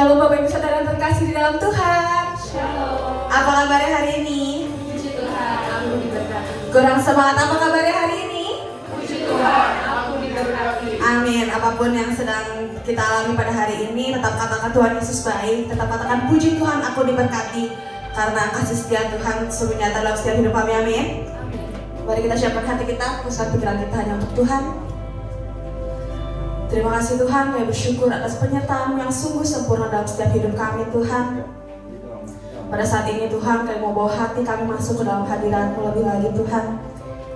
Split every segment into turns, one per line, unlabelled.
Shalom Bapak Ibu Saudara terkasih di dalam Tuhan.
Shalom.
Apa kabarnya hari ini?
Puji Tuhan, aku diberkati.
Kurang semangat apa kabarnya hari ini?
Puji Tuhan, aku diberkati.
Amin. Apapun yang sedang kita alami pada hari ini, tetap katakan Tuhan Yesus baik. Tetap katakan puji Tuhan, aku diberkati. Karena kasih setia Tuhan sungguh nyata dalam setiap hidup kami. Amin. Mari kita siapkan hati kita, pusat pikiran kita hanya untuk Tuhan. Terima kasih Tuhan, kami bersyukur atas penyertaan yang sungguh sempurna dalam setiap hidup kami Tuhan. Pada saat ini Tuhan, kami mau bawa hati kami masuk ke dalam hadirat-Mu lebih lagi Tuhan.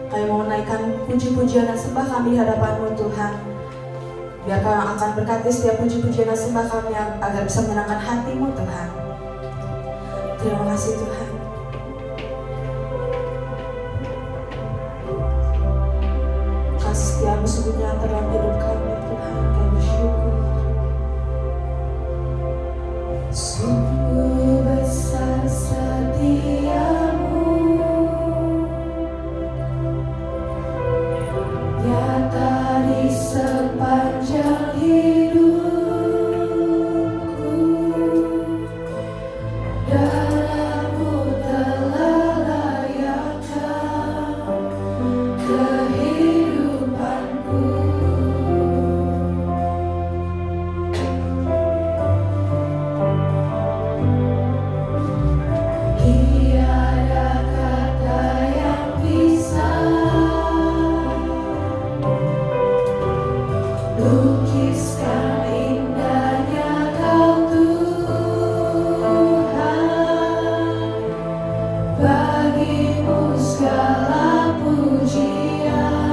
Kami mau menaikkan puji-pujian dan sembah kami di hadapan-Mu Tuhan. Biar Kau yang akan berkati setiap puji-pujian dan sembah kami agar bisa menyenangkan hati-Mu Tuhan. Terima kasih Tuhan. Kasih setiap-Mu sungguh nyata dalam hidup kami Tuhan. Kami bersyukur. Sungguh besar setiamu, nyata di sepanjang hidupku. Dalam-Mu telah layakkan kehidupanku. Tiada kata yang bisa lukiskan indahnya Kau Tuhan. Bagi-Mu segala pujian.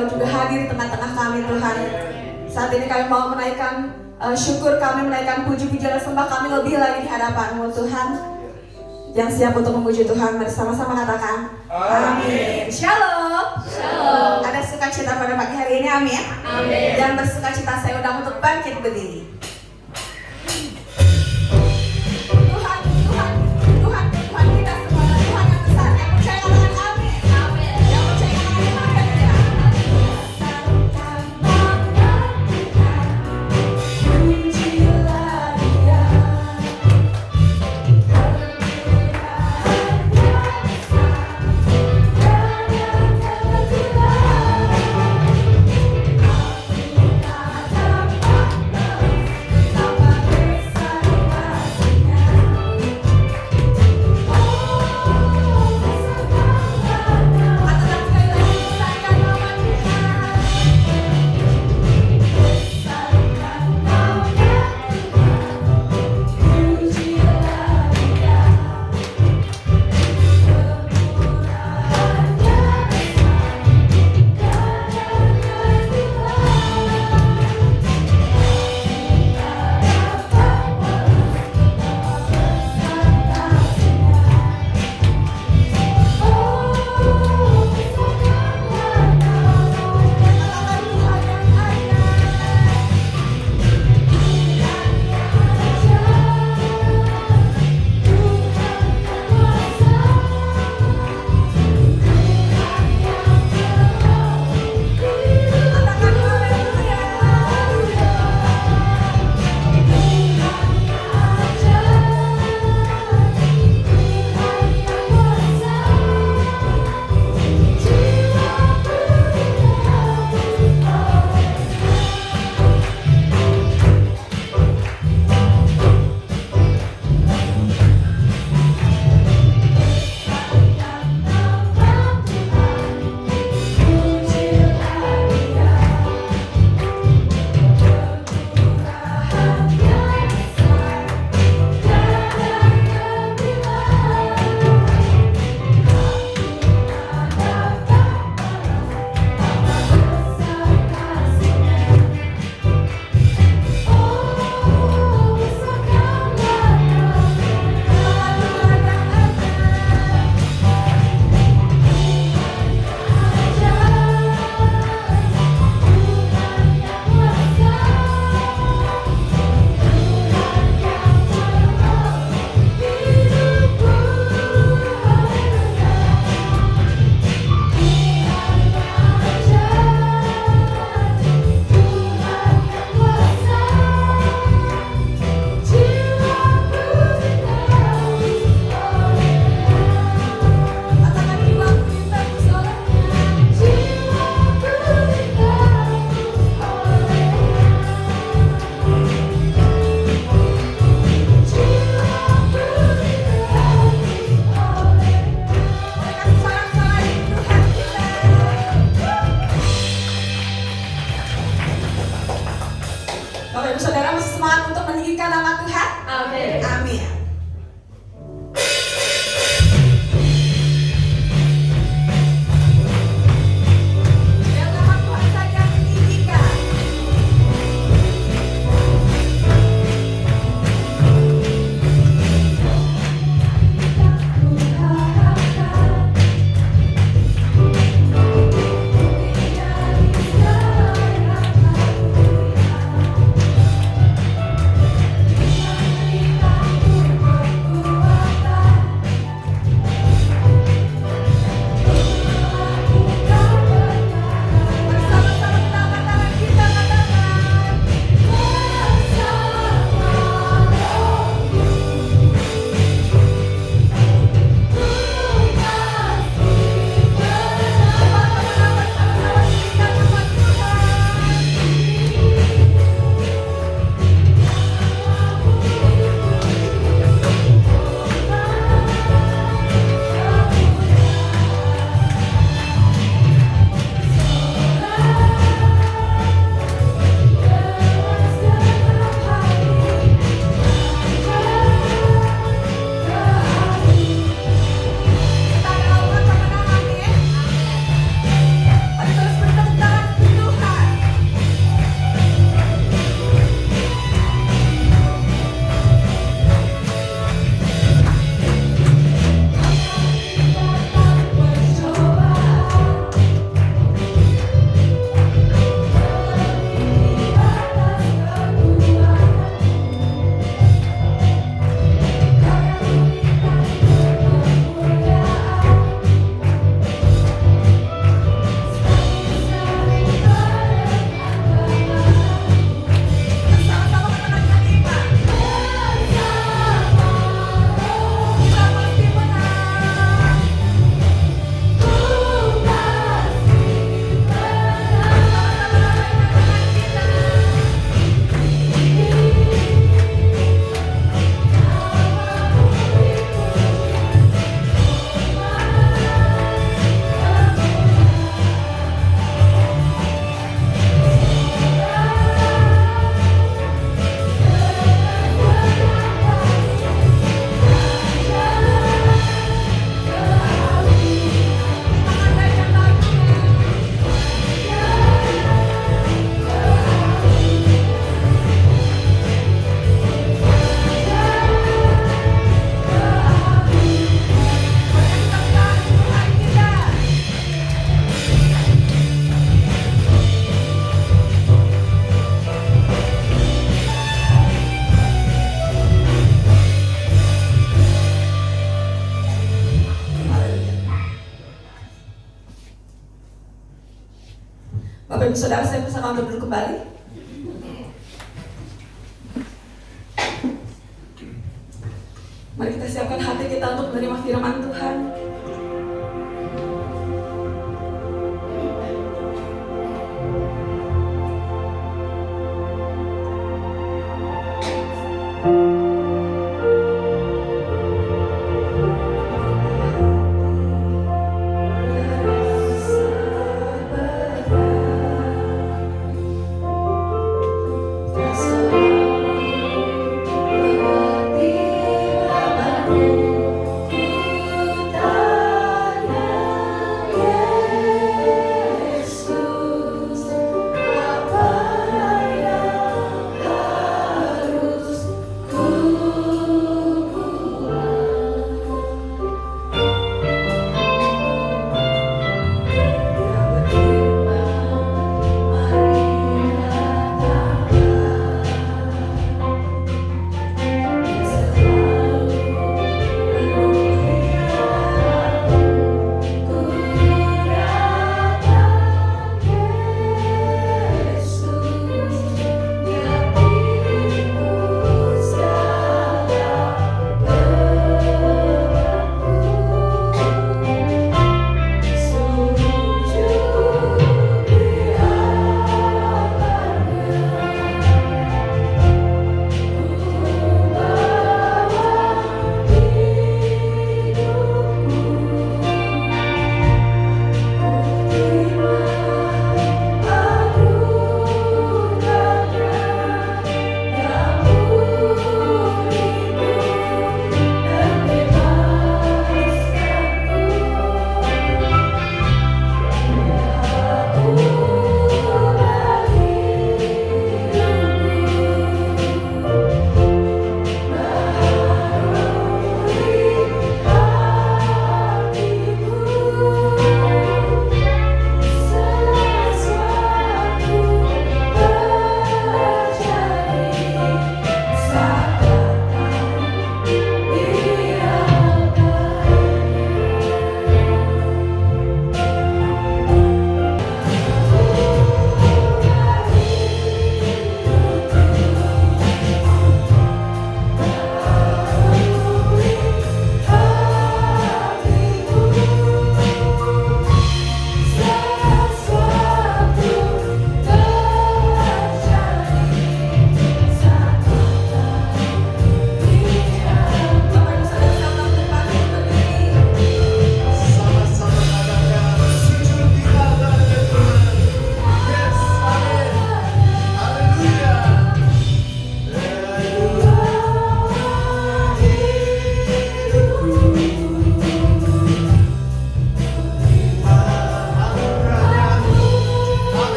Engkau juga hadir di tengah-tengah kami Tuhan. Saat ini kami mau menaikkan syukur kami, menaikkan puji-pujian dan sembah kami lebih lagi di hadapan-Mu Tuhan. Yang siap untuk memuji Tuhan, mari sama-sama katakan amin. Shalom.
Shalom.
Ada sukacita pada pagi hari ini, amin.
Amin.
Dan bersukacita saya undang untuk bangkit berdiri. Tuhan kita semua, Tuhan yang besar. Yang percaya katakan amin.
Amin.
Yang percaya katakan haleluya. Pujilah Dia. Bapak Ibu Saudara masih semangat untuk meninggikan nama Tuhan?
Amin.
Amin. Biar nama Tuhan saja ditinggikan. Bapak Ibu Saudara, saya persilakan untuk duduk kembali. Mari kita siapkan hati kita untuk menerima firman Tuhan.
Tak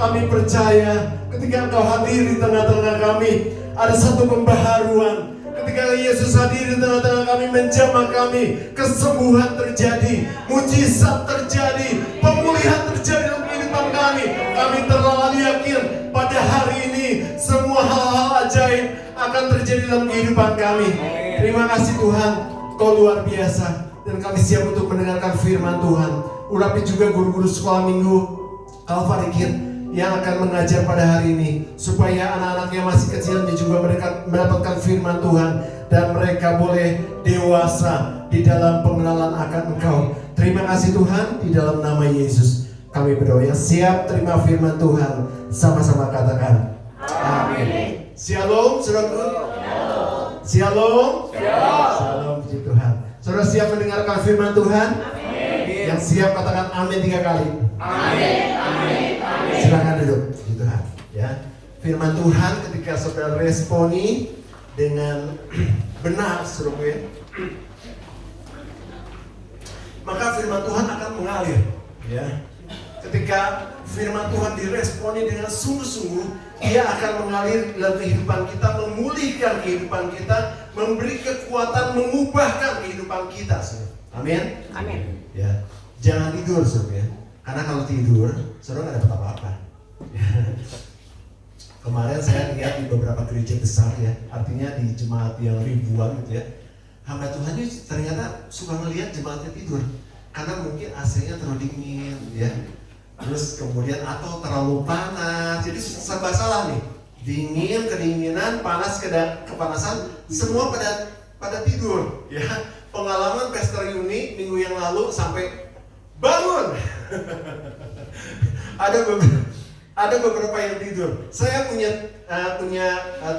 Kami percaya ketika Engkau hadir di tengah-tengah kami, ada satu pembaharuan. Ketika Yesus hadir di tengah-tengah kami, menjamah kami, kesembuhan terjadi, mujizat terjadi, pemulihan terjadi dalam kehidupan kami. Kami terlalu yakin pada hari ini semua hal-hal ajaib akan terjadi dalam kehidupan kami. Terima kasih Tuhan, Kau luar biasa. Dan kami siap untuk mendengarkan firman Tuhan. Urapi juga guru-guru sekolah minggu Calvary Kids yang akan mengajar pada hari ini, supaya anak-anak yang masih kecil juga mereka mendapatkan firman Tuhan dan mereka boleh dewasa di dalam pengenalan akan Engkau. Terima kasih Tuhan, di dalam nama Yesus kami berdoa. Yang siap terima firman Tuhan sama-sama katakan amin. Shalom saudaraku. Shalom. Shalom, puji Tuhan. Saudara siap mendengarkan firman Tuhan? Amin. Yang siap katakan amin 3 kali.
Amin. Amin. Amin.
Silakan duduk, puji Tuhan. Ya, firman Tuhan ketika saudara responi dengan benar, saudara, ya, maka firman Tuhan akan mengalir. Ya, ketika firman Tuhan diresponi dengan sungguh-sungguh, dia akan mengalir dalam kehidupan kita, memulihkan kehidupan kita, memberi kekuatan, mengubahkan kehidupan kita. Amin.
Amin.
Ya, jangan tidur, saudara. Karena kalau tidur, saudara nggak dapat apa-apa. Kemarin saya lihat di beberapa gereja besar ya, artinya di jemaat yang ribuan gitu ya, hamba Tuhan ini ternyata suka ngelihat jemaatnya tidur, karena mungkin AC-nya terlalu dingin, ya. Terus kemudian atau terlalu panas, jadi serba salah nih. Dingin, kedinginan, panas, kepanasan, semua pada tidur, ya. Pengalaman Pastor Yuni minggu yang lalu sampai bangun. Ada beberapa yang tidur. Saya punya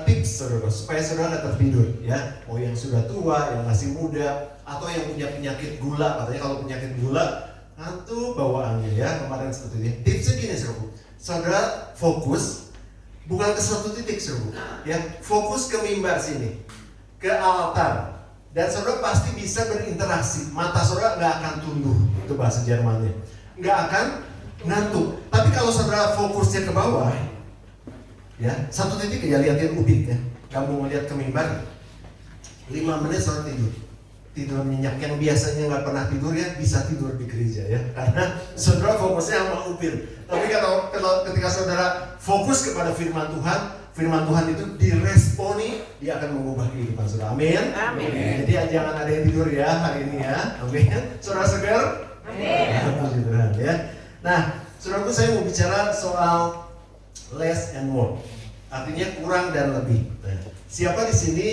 tips saudara, supaya saudara nggak tertidur, ya. Mau yang sudah tua, yang masih muda, atau yang punya penyakit gula. Katanya kalau penyakit gula ngantuk bawaannya, ya. Kemarin seperti ini. Tipsnya gini saudara, saudara fokus bukan ke satu titik saudara, ya. Fokus ke mimbar sini, ke altar, dan saudara pasti bisa berinteraksi. Mata saudara nggak akan tunduk, itu bahasa Jermannya, nggak akan ngantuk. Tapi kalau saudara fokusnya ke bawah, ya, satu titik ya, lihatin ubit ya. Kamu melihat ke mimbar, 5 menit saudara tidur nyenyak. Yang biasanya nggak pernah tidur ya, bisa tidur di gereja ya, karena saudara fokusnya sama ubit. Tapi kalau ketika saudara fokus kepada firman Tuhan itu diresponi, dia akan mengubah kehidupan saudara. Amin.
Amin.
Jadi jangan ada yang tidur ya hari ini ya. Amin. Saudara segar? Amin. Puji Tuhan ya. Nah, saudaraku, saya mau bicara soal less and more. Artinya kurang dan lebih. Nah, siapa di sini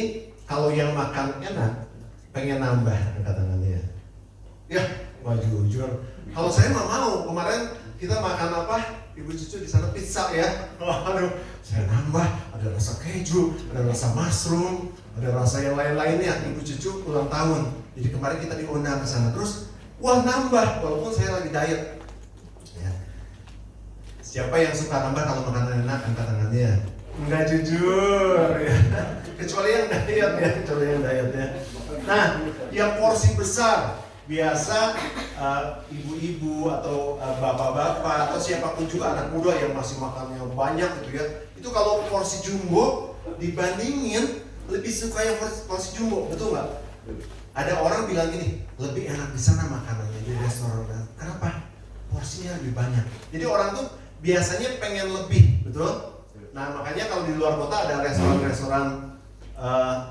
kalau yang makan enak pengen nambah, angkat tangannya. Ya, wah jujur. Kalau saya mah mau. Kemarin kita makan apa? Ibu cucu di sana pizza ya. Aduh, saya nambah. Ada rasa keju, ada rasa mushroom, ada rasa yang lain-lainnya. Ibu cucu ulang tahun. Jadi kemarin kita diundang ke sana. Terus, wah nambah. Walaupun saya lagi diet. Ya. Siapa yang suka nambah kalau makanan enak, angkat tangannya. Enggak jujur ya. Kecuali yang diet ya. Nah, yang porsi besar, biasa ibu-ibu atau bapak-bapak atau siapapun juga anak muda yang masih makannya banyak gitu ya. Itu kalau porsi jumbo dibandingin lebih suka yang porsi jumbo, betul nggak? Ada orang bilang gini, lebih enak di sana makanannya di restoran. Kenapa? Porsinya lebih banyak. Jadi orang tuh biasanya pengen lebih, betul? Nah makanya kalau di luar kota ada restoran-restoran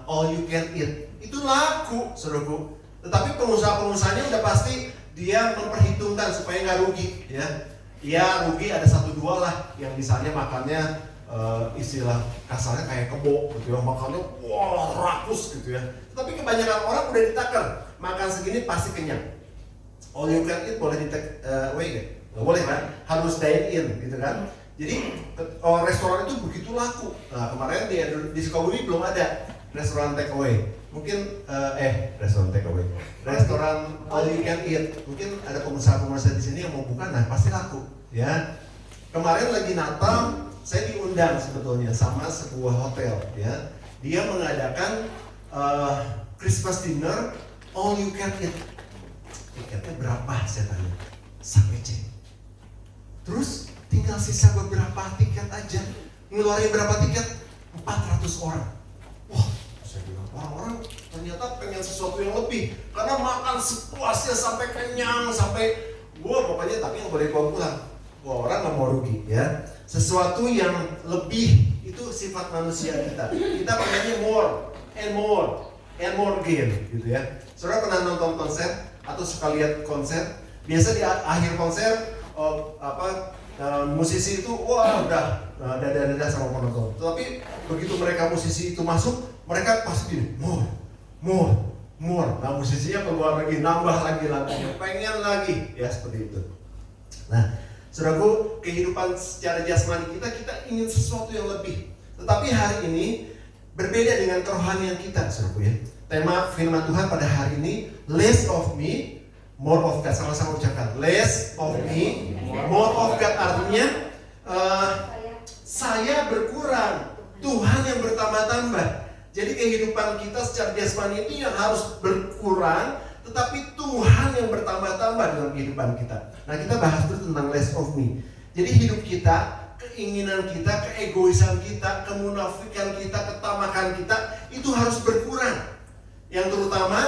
all you can eat, itu laku, saudaraku. Tetapi pengusaha-pengusahanya udah pasti dia memperhitungkan supaya nggak rugi, ya. Ya rugi ada 1-2 lah, yang misalnya makannya istilah kasarnya kayak kebo, gitu ya, makannya wah rakus gitu ya. Tetapi kebanyakan orang udah ditakar, makan segini pasti kenyang. All you can eat boleh di take away nggak? Nggak boleh kan? Harus dine in, gitu kan? Jadi restoran itu begitu laku. Nah kemarin di Sukabumi belum ada restoran take away. Mungkin restoran take away, restoran all you can eat. Mungkin ada pengusaha-pengusaha di sini yang mau buka, nah pasti laku, ya. Kemarin lagi Natal, saya diundang sebetulnya sama sebuah hotel, ya. Dia mengadakan Christmas dinner all you can eat. Tiketnya berapa? Saya tanya. Sampai cek. Terus tinggal sisa beberapa tiket aja. Ngeluarin berapa tiket? 400 orang. Wah, saya bilang orang-orang ternyata pengen sesuatu yang lebih. Karena makan sepuasnya sampai kenyang, sampai pokoknya tapi yang boleh bawa pulang. Wah, orang nggak mau rugi ya. Sesuatu yang lebih itu sifat manusia kita. Kita pengennya more and more and more again gitu ya. Saudara pernah nonton konser atau suka lihat konser? Biasa di akhir konser musisi itu udah dada-dada sama penonton. Tetapi begitu mereka musisi itu masuk, mereka pasti gini, more. Nah, musisinya keluar lagi, nambah lagi lagunya, pengen lagi, ya seperti itu. Nah, saudaraku, kehidupan secara jasmani kita ingin sesuatu yang lebih. Tetapi hari ini berbeda dengan kerohanian kita, saudaraku ya. Tema firman Tuhan pada hari ini, less of me, more of God. Sama-sama ucapkan, less of me, more of God. Artinya saya berkurang, Tuhan yang bertambah-tambah. Jadi kehidupan kita secara jasmani itu yang harus berkurang, tetapi Tuhan yang bertambah-tambah dalam kehidupan kita. Nah, kita bahas dulu tentang less of me. Jadi hidup kita, keinginan kita, keegoisan kita, kemunafikan kita, ketamakan kita itu harus berkurang. Yang terutama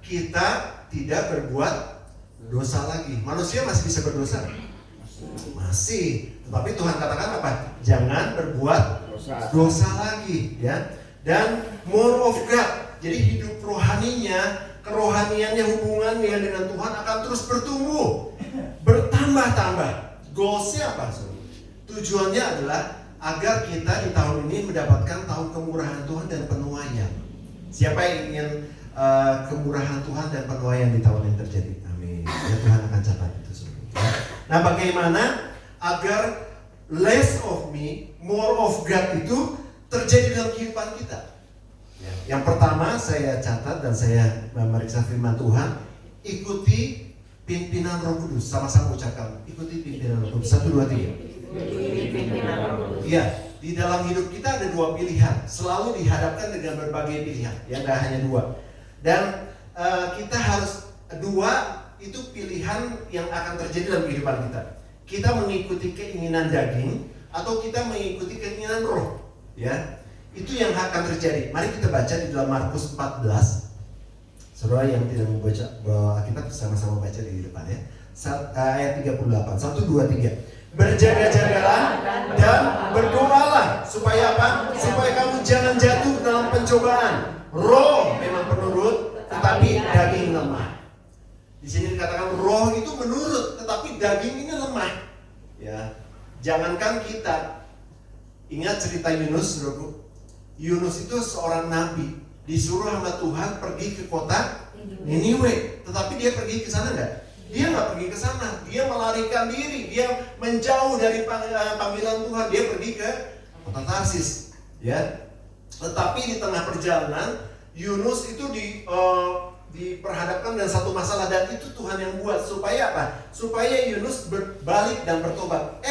kita tidak berbuat dosa lagi. Manusia masih bisa berdosa? Masih. Tetapi Tuhan katakan apa? Jangan berbuat dosa lagi, ya. Dan more of God. Jadi hidup rohaninya, kerohaniannya, hubungannya dengan Tuhan akan terus bertumbuh, bertambah-tambah. Goalsnya apa? Tujuannya adalah agar kita di tahun ini mendapatkan tahun kemurahan Tuhan dan penuaian. Siapa yang ingin kemurahan Tuhan dan penuaian di tahun yang terjadi? Amin. Ya, Tuhan akan catat itu semua. Nah, bagaimana agar less of me, more of God itu terjadi dalam kehidupan kita? Ya. Yang pertama saya catat dan saya memeriksa firman Tuhan, ikuti pimpinan Roh Kudus. Sama-sama ucapkan, ikuti pimpinan Roh Kudus. 1, 2, 3. Iya, di dalam hidup kita ada dua pilihan, selalu dihadapkan dengan berbagai pilihan, ya nggak hanya dua. Dan kita harus dua itu pilihan yang akan terjadi dalam kehidupan kita. Kita mengikuti keinginan daging atau kita mengikuti keinginan roh, ya. Itu yang akan terjadi. Mari kita baca di dalam Markus 14. Saudara yang tidak membaca Alkitab sama-sama baca di depan ya. Ayat 38. 1, 2, 3. Berjaga-jagalah dan berdoalah supaya apa? Supaya kamu jangan jatuh dalam pencobaan. Roh memang penurut, tetapi daging lemah. Di sini dikatakan roh itu menurut, tetapi daging ini lemah. Ya, jangankan kita. Ingat cerita Yunus, saudaraku. Yunus itu seorang nabi, disuruh sama Tuhan pergi ke kota Niniwe, tetapi dia pergi ke sana enggak? Dia nggak pergi ke sana, dia melarikan diri, dia menjauh dari panggilan Tuhan, dia pergi ke kota Tarsis, ya. Tetapi di tengah perjalanan, Yunus itu diperhadapkan dengan satu masalah dan itu Tuhan yang buat supaya apa? Supaya Yunus berbalik dan bertobat.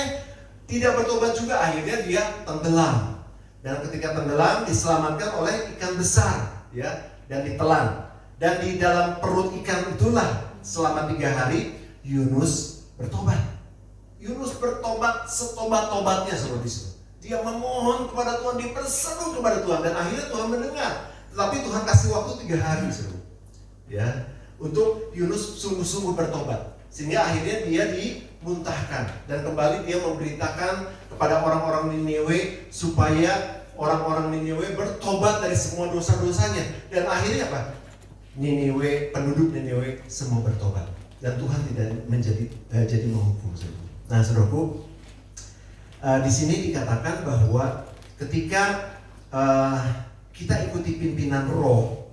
Tidak bertobat juga, akhirnya dia tenggelam. Dan ketika tenggelam diselamatkan oleh ikan besar, ya, dan ditelan. Dan di dalam perut ikan itulah selama 3 hari Yunus bertobat. Yunus bertobat setobat-tobatnya seperti itu. Dia memohon kepada Tuhan, dia berseru kepada Tuhan dan akhirnya Tuhan mendengar. Tetapi Tuhan kasih waktu 3 hari seru, ya, untuk Yunus sungguh-sungguh bertobat. Sehingga akhirnya dia dimuntahkan dan kembali dia memberitakan kepada orang-orang Niniwe supaya orang-orang Niniwe bertobat dari semua dosa-dosanya. Dan akhirnya apa? Penduduk Niniwe semua bertobat dan Tuhan tidak jadi menghukum. Nah, saudaraku, di sini dikatakan bahwa ketika kita ikuti pimpinan roh,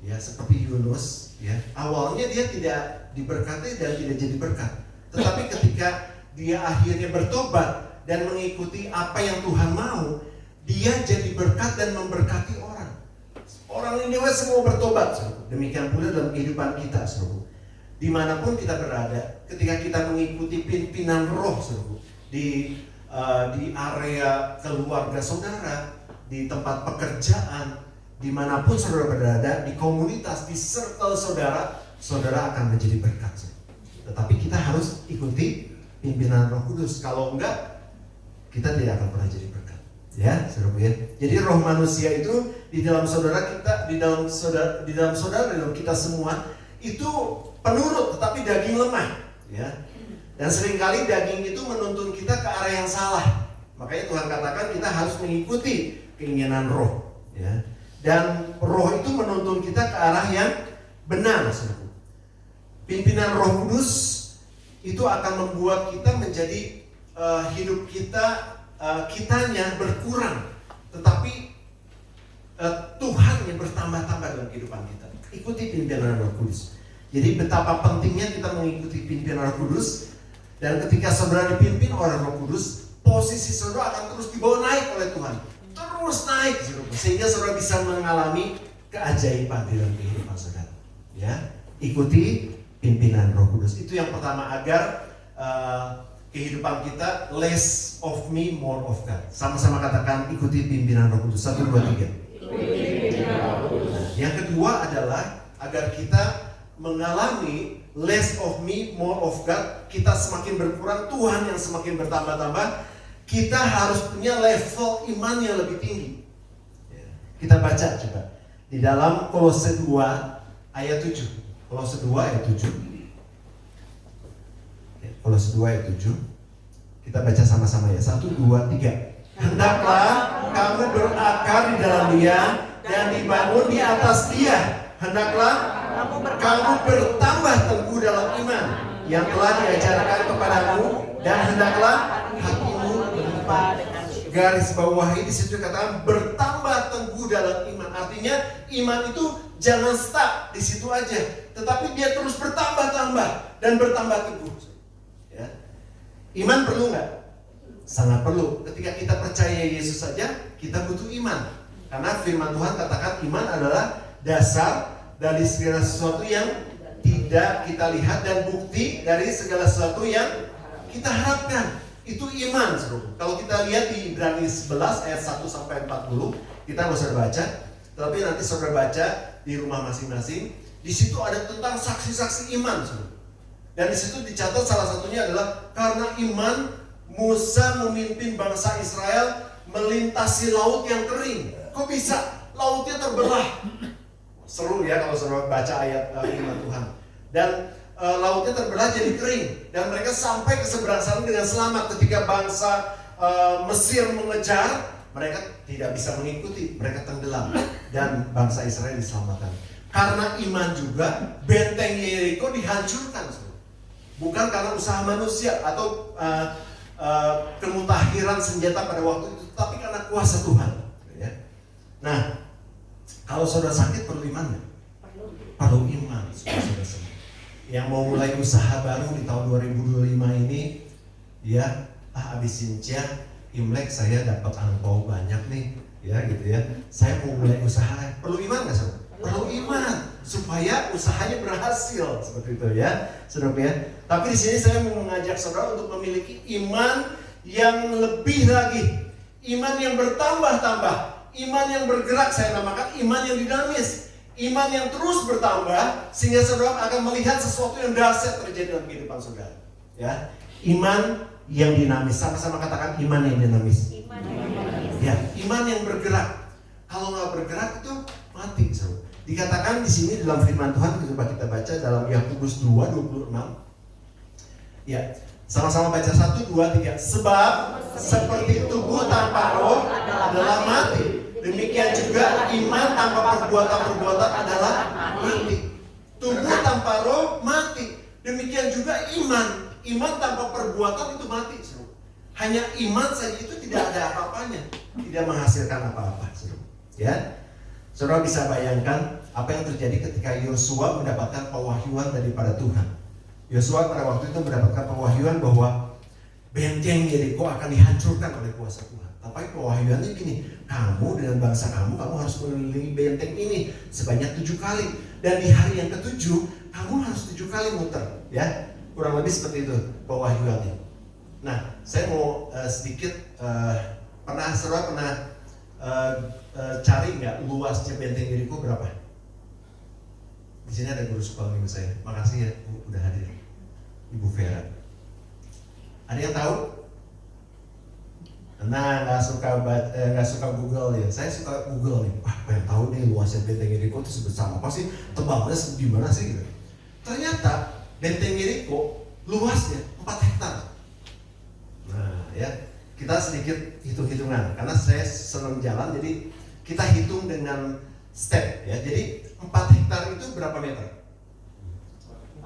ya seperti Yunus, ya awalnya dia tidak diberkati dan tidak jadi berkat. Tetapi ketika dia akhirnya bertobat dan mengikuti apa yang Tuhan mau, dia jadi berkat dan memberkati orang. Orang Niniwe semua bertobat. Demikian pula dalam kehidupan kita, saudara. Dimanapun kita berada, ketika kita mengikuti pimpinan roh, saudara, di area keluarga saudara, di tempat pekerjaan, dimanapun saudara berada, di komunitas, di circle saudara, saudara akan menjadi berkat. Tetapi kita harus ikuti pimpinan Roh Kudus. Kalau enggak, kita tidak akan pernah jadi berkat. Ya, saudara ya. Jadi roh manusia itu di dalam saudara kita, di dalam kita semua itu penurut, tetapi daging lemah. Ya. Dan seringkali daging itu menuntun kita ke arah yang salah. Makanya Tuhan katakan kita harus mengikuti keinginan roh. Ya. Dan roh itu menuntun kita ke arah yang benar. Saudara. Pimpinan Roh Kudus itu akan membuat kita menjadi hidup kita, kitanya berkurang, tetapi Tuhan yang bertambah-tambah dalam kehidupan kita. Ikuti pimpinan Roh Kudus. Jadi betapa pentingnya kita mengikuti pimpinan Roh Kudus. Dan ketika saudara dipimpin oleh Roh Kudus, posisi saudara akan terus dibawa naik oleh Tuhan. Terus naik, saudara. Sehingga saudara bisa mengalami keajaiban dalam kehidupan saudara. Ya, ikuti pimpinan Roh Kudus. Itu yang pertama, agar kehidupan kita less of me, more of God. Sama-sama katakan, ikuti pimpinan Roh Kudus. 1, 2, 3. Yang kedua adalah agar kita mengalami less of me, more of God. Kita semakin berkurang, Tuhan yang semakin bertambah-tambah. Kita harus punya level iman yang lebih tinggi. Kita baca coba di dalam Kolose 2 ayat 7. Kolose 2 ayat 7. Kolose 2 ayat 7. Kita baca sama-sama ya. 1, 2, 3. Hendaklah kamu berakar di dalam Dia dan dibangun di atas Dia. Hendaklah kamu bertambah teguh dalam iman yang telah diajarkan kepadamu, dan hendaklah hatimu berlimpah. Garis bawahi di situ katakan bertambah teguh dalam iman. Artinya iman itu jangan stuck di situ aja, tetapi dia terus bertambah-tambah dan bertambah teguh. Ya. Iman perlu nggak? Sangat perlu. Ketika kita percaya Yesus saja, kita butuh iman. Karena firman Tuhan katakan iman adalah dasar dari segala sesuatu yang tidak kita lihat dan bukti dari segala sesuatu yang kita harapkan. Itu iman, saudara. Kalau kita lihat di Ibrani 11 ayat 1 sampai 40, kita nggak usah baca, tapi nanti saudara baca di rumah masing-masing. Di situ ada tentang saksi-saksi iman, saudara. Dan di situ dicatat salah satunya adalah karena iman Musa memimpin bangsa Israel melintasi laut yang kering. Kok bisa? Lautnya terbelah. Seru ya kalau saudara baca ayat firman Tuhan. Dan lautnya terbelah jadi kering, dan mereka sampai ke seberang sana dengan selamat. Ketika bangsa Mesir mengejar, mereka tidak bisa mengikuti, mereka tenggelam, dan bangsa Israel diselamatkan. Karena iman juga benteng Yeriko dihancurkan, bukan karena usaha manusia atau kemutahiran senjata pada waktu itu, tapi karena kuasa Tuhan. Nah, kalau saudara sakit perlu iman nggak? Perlu iman, saudara semua. Yang mau mulai usaha baru di tahun 2025 ini, ya, habis Cincia, Imlek saya dapat angpau banyak nih, ya gitu ya. Saya mau mulai usaha, perlu iman nggak saudara? Perlu iman supaya usahanya berhasil, seperti itu ya, saudara ya. Tapi di sini saya mau mengajak saudara untuk memiliki iman yang lebih lagi, iman yang bertambah-tambah. Iman yang bergerak, saya namakan iman yang dinamis. Iman yang terus bertambah sehingga saudara akan melihat sesuatu yang dahsyat terjadi dalam kehidupan saudara. Ya, iman yang dinamis. Sama-sama katakan iman yang dinamis. Ya, iman yang bergerak. Kalau nggak bergerak itu mati, saudara. Dikatakan di sini dalam firman Tuhan, coba kita baca dalam Yakobus 2:26. Ya, sama-sama baca 1, 2, 3. Sebab seperti tubuh tanpa roh adalah mati, demikian juga iman tanpa perbuatan-perbuatan adalah mati. Tubuh tanpa roh mati, demikian juga iman. Iman tanpa perbuatan itu mati. Hanya iman saja itu tidak ada apa-apanya, tidak menghasilkan apa-apa. Ya, saudara bisa bayangkan apa yang terjadi ketika Yosua mendapatkan pewahyuan daripada Tuhan. Yosua pada waktu itu mendapatkan pewahyuan bahwa benteng Yeriko akan dihancurkan oleh kuasa Tuhan. Tapi pewahyuannya gini, kamu dengan bangsa kamu harus mengelilingi benteng ini sebanyak 7 kali. Dan di hari yang ke-7, kamu harus 7 kali muter. Ya, kurang lebih seperti itu pewahyuannya. Nah, saya mau sedikit, saudara pernah cari nggak luasnya benteng Yeriko berapa? Di sini ada guru sekolah minggu saya. Makasih ya, Bu, udah hadir. Ibu Vera. Ada yang tahu? Nah, nggak suka Google ya. Saya suka Google nih. Wah, pengen tahu nih luasnya Benteng Yeriko itu sebesar apa sih? Tebalnya gimana sih? Gitu. Ternyata Benteng Yeriko luasnya 4 hektar. Nah, ya kita sedikit hitung-hitungan karena saya senang jalan, jadi kita hitung dengan step ya. Jadi 4 hektar itu berapa meter?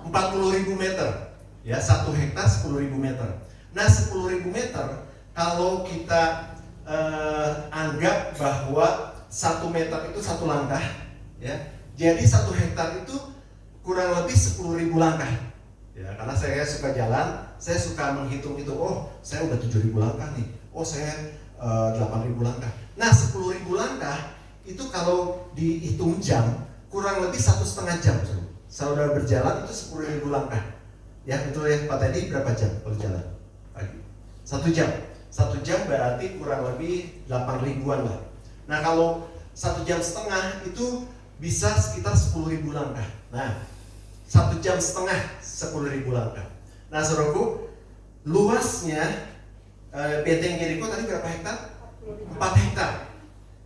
40.000 meter. Ya, 1 hektar 10.000 meter. Nah, 10.000 meter kalau kita anggap bahwa 1 meter itu 1 langkah, ya. Jadi 1 hektar itu kurang lebih 10.000 langkah. Ya, karena saya suka jalan, saya suka menghitung itu. Oh, saya udah 7.000 langkah nih. Oh, saya 8.000 langkah. Nah, 10.000 langkah itu kalau dihitung jam kurang lebih 1,5 jam. Saudara berjalan itu 10.000 langkah. Ya, itu ya Pak Teddy berapa jam kalau jalan pagi? 1 jam. 1 jam berarti kurang lebih 8.000-an lah. Nah, kalau 1,5 jam itu bisa sekitar 10.000 langkah. Nah, 1,5 jam 10.000 langkah. Nah, saudaraku, luasnya Benteng Yeriko tadi berapa hektar? 4 hektar.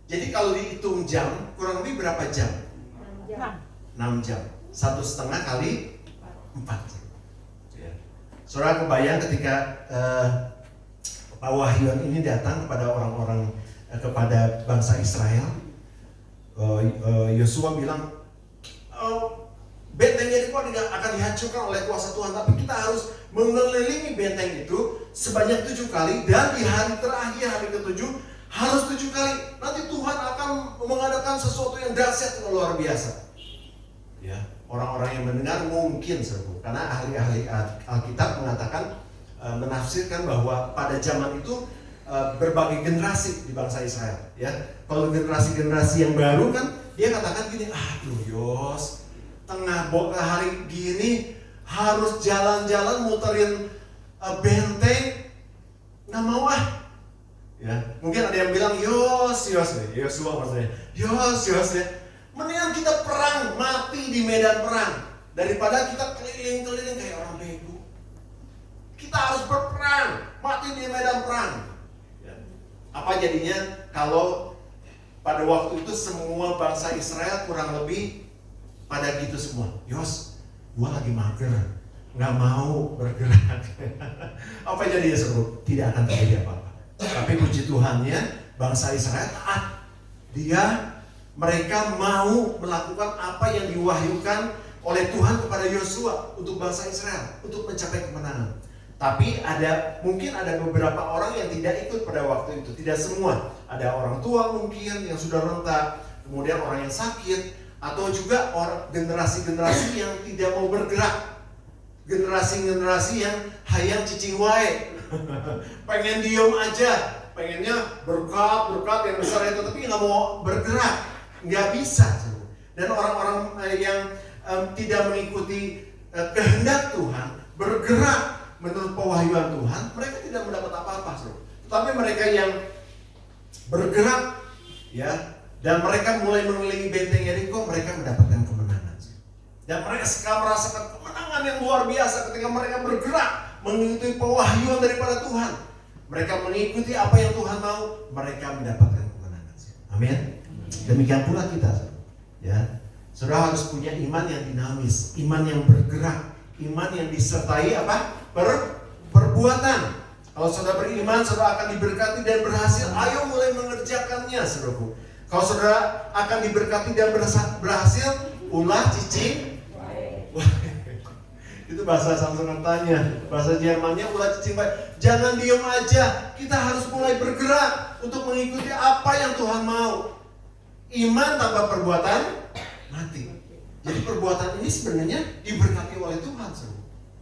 Jadi kalau dihitung jam, kurang lebih berapa jam? 6 jam. 1,5 kali 4. Ya. Saudara kebayang ketika Pak Wahyuan ini datang kepada orang-orang, kepada bangsa Israel, Yosua bilang, benteng Yeriko akan dihancurkan oleh kuasa Tuhan, tapi kita harus mengelilingi benteng itu sebanyak 7 kali, dan di hari terakhir, hari ke-7 harus 7 kali. Nanti Tuhan akan mengadakan sesuatu yang dahsyat dan luar biasa. Ya, orang-orang yang mendengar mungkin seru, karena ahli-ahli Alkitab mengatakan, menafsirkan bahwa pada zaman itu berbagai generasi di bangsa Israel. Ya, kalau generasi yang baru kan dia katakan gini, aduh Yos, tengah hari gini harus jalan-jalan muterin benteng, nggak mau ah. Ya, mungkin ada yang bilang Yosua maksudnya, Yos ya, mendingan kita perang, mati di medan perang daripada kita keliling-keliling kayak orang bego. Kita harus berperang, mati di medan perang. Ya. Apa jadinya kalau pada waktu itu semua bangsa Israel kurang lebih pada gitu semua. Yos, gua lagi mager, nggak mau bergerak. Apa jadinya seru? Tidak akan terjadi apa-apa. Tapi puji Tuhannya, bangsa Israel taat. Mereka mau melakukan apa yang diwahyukan oleh Tuhan kepada Yosua untuk bangsa Israel, untuk mencapai kemenangan. Tapi mungkin ada beberapa orang yang tidak ikut pada waktu itu. Tidak semua. Ada orang tua mungkin yang sudah renta, kemudian orang yang sakit, atau juga generasi-generasi yang tidak mau bergerak. Generasi-generasi yang hayang cicing wae. Pengen diem aja, pengennya berkat yang besar itu, tapi nggak mau bergerak, nggak bisa. Dan orang-orang yang tidak mengikuti kehendak Tuhan, bergerak menurut pewahyuan Tuhan, mereka tidak mendapat apa-apa. Tetapi mereka yang bergerak, ya, dan mereka mulai mengelilingi benteng Yeriko, mereka mendapatkan kemenangan. Dan mereka sekarang merasakan kemenangan yang luar biasa ketika mereka bergerak mengikuti pewahyuan daripada Tuhan. Mereka mengikuti apa yang Tuhan mau, mereka mendapatkan kemenangan. Amin. Demikian pula kita, ya. Saudara harus punya iman yang dinamis, iman yang bergerak, iman yang disertai apa? Perbuatan. Kalau saudara beriman, saudara akan diberkati dan berhasil. Ayo mulai mengerjakannya, saudaraku. Kalau saudara akan diberkati dan berhasil, ulah cicing. Itu bahasa Sanskertanya, bahasa Jermannya ulah cicing baik. Jangan diem aja, kita harus mulai bergerak untuk mengikuti apa yang Tuhan mau. Iman tanpa perbuatan mati. Jadi perbuatan ini sebenarnya diberkati oleh Tuhan.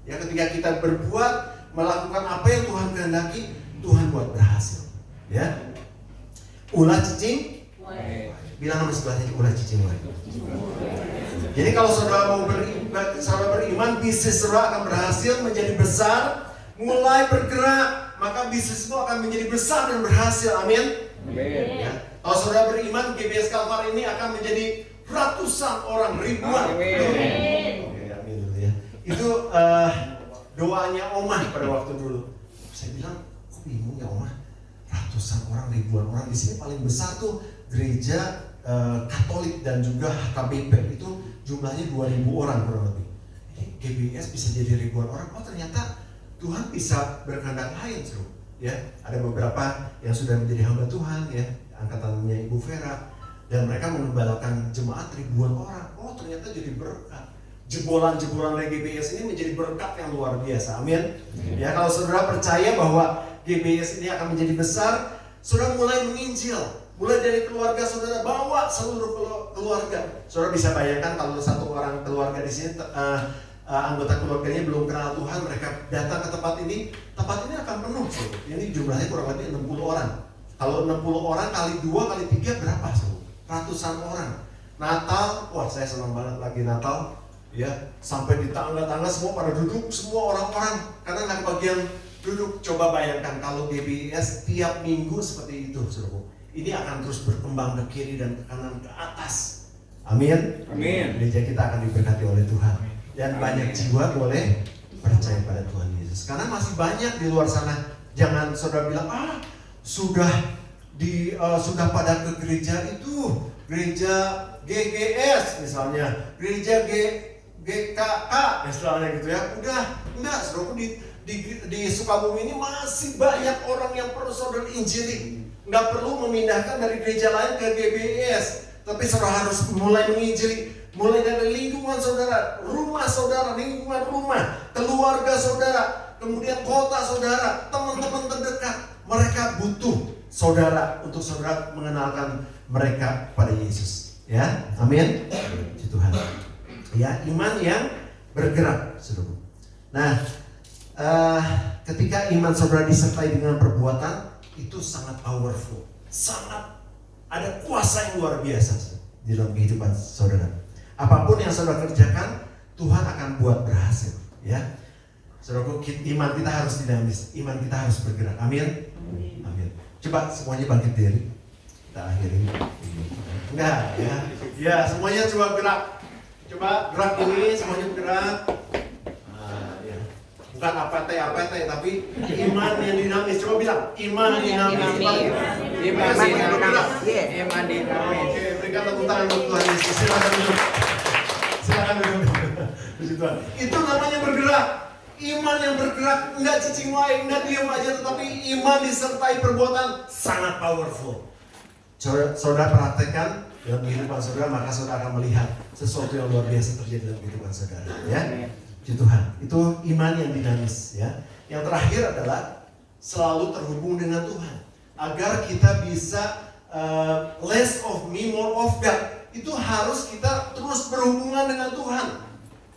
Ya, ketika kita berbuat, melakukan apa yang Tuhan kehendaki, Tuhan buat berhasil. Ya, ulah cicing. Bilang sama sebelahnya, ulah cicing baik. Jadi kalau saudara mau beriman, bisnis saudara akan berhasil menjadi besar, mulai bergerak, maka bisnismu akan menjadi besar dan berhasil. Amin. Ya. Kalau saudara beriman, GBS Kalvar ini akan menjadi ratusan orang, ribuan. Amin. Amin. Ya. Itu doanya Omah pada waktu dulu. Saya bilang, kok bingung ya Omah? ratusan orang, ribuan orang. Di sini paling besar tuh gereja Katolik dan juga HKBP, itu jumlahnya 2.000 orang kurang lebih. Ini GBS bisa jadi ribuan orang. Oh ternyata Tuhan bisa berkehendak lain, seru. Ya, ada beberapa yang sudah menjadi hamba Tuhan, ya, angkatannya Ibu Vera, dan mereka mengembalakan jemaat ribuan orang. Oh ternyata jadi berkat. Jebolan-jebolan dari GBS ini menjadi berkat yang luar biasa. Amin. Ya, kalau saudara percaya bahwa GBS ini akan menjadi besar, saudara mulai menginjil. Mulai dari keluarga saudara, bawa seluruh keluarga. Saudara bisa bayangkan kalau satu orang keluarga di sini, anggota keluarganya belum kenal Tuhan, mereka datang ke tempat ini akan penuh. Ini jumlahnya kurang lebih 60 orang. Kalau 60 orang kali 2 kali 3 berapa? Ratusan orang. Natal, wah saya senang banget lagi Natal. Ya, sampai di tangga-tangga semua pada duduk, semua orang-orang karena nggak kebagian duduk. Coba bayangkan kalau GBS tiap minggu seperti itu, saudara. Ini akan terus berkembang ke kiri dan ke kanan, ke atas. Amin.
Amin.
Gereja kita akan diberkati oleh Tuhan. Dan banyak jiwa boleh percaya pada Tuhan Yesus. Karena masih banyak di luar sana. Jangan saudara bilang, sudah pada ke gereja itu, gereja GGS misalnya, gereja GKK misalnya gitu ya. Udah, enggak, saudara, di Sukabumi ini masih banyak orang yang perlu saudara injili. Nggak perlu memindahkan dari gereja lain ke GBS, tapi saudara harus mulai menginjili, mulai dari lingkungan saudara, rumah saudara, lingkungan rumah, keluarga saudara, kemudian kota saudara, teman-teman terdekat. Mereka butuh saudara untuk saudara mengenalkan mereka pada Yesus. Ya, amin. Puji Tuhan. Ya, iman yang bergerak, saudara. Nah, ketika iman saudara disertai dengan perbuatan, itu sangat powerful, sangat ada kuasa yang luar biasa di dalam kehidupan saudara. Apapun yang saudara kerjakan, Tuhan akan buat berhasil. Ya, saudara, iman kita harus dinamis, iman kita harus bergerak. Amin. Amin. Coba semuanya bangkit diri. Kita akhiri. Enggak, ya. Ya, semuanya coba gerak. Coba gerak ini, semuanya bergerak. Bukan apete, tapi iman yang dinamis. Coba bilang, iman dinamis.
Iman dinamis.
Oke, berikan tepuk tangan untuk Tuhan Yesus. Silakan duduk. Puji Tuhan. Itu namanya bergerak. Iman yang bergerak, enggak cicing wae, enggak diam aja, tetapi iman disertai perbuatan sangat powerful. Saudara praktekkan dalam kehidupan saudara, maka saudara akan melihat sesuatu yang luar biasa terjadi dalam kehidupan saudara. Ya. Puji Tuhan, itu iman yang dinamis, ya. Yang terakhir adalah selalu terhubung dengan Tuhan, agar kita bisa less of me, more of God. Itu harus kita terus berhubungan dengan Tuhan.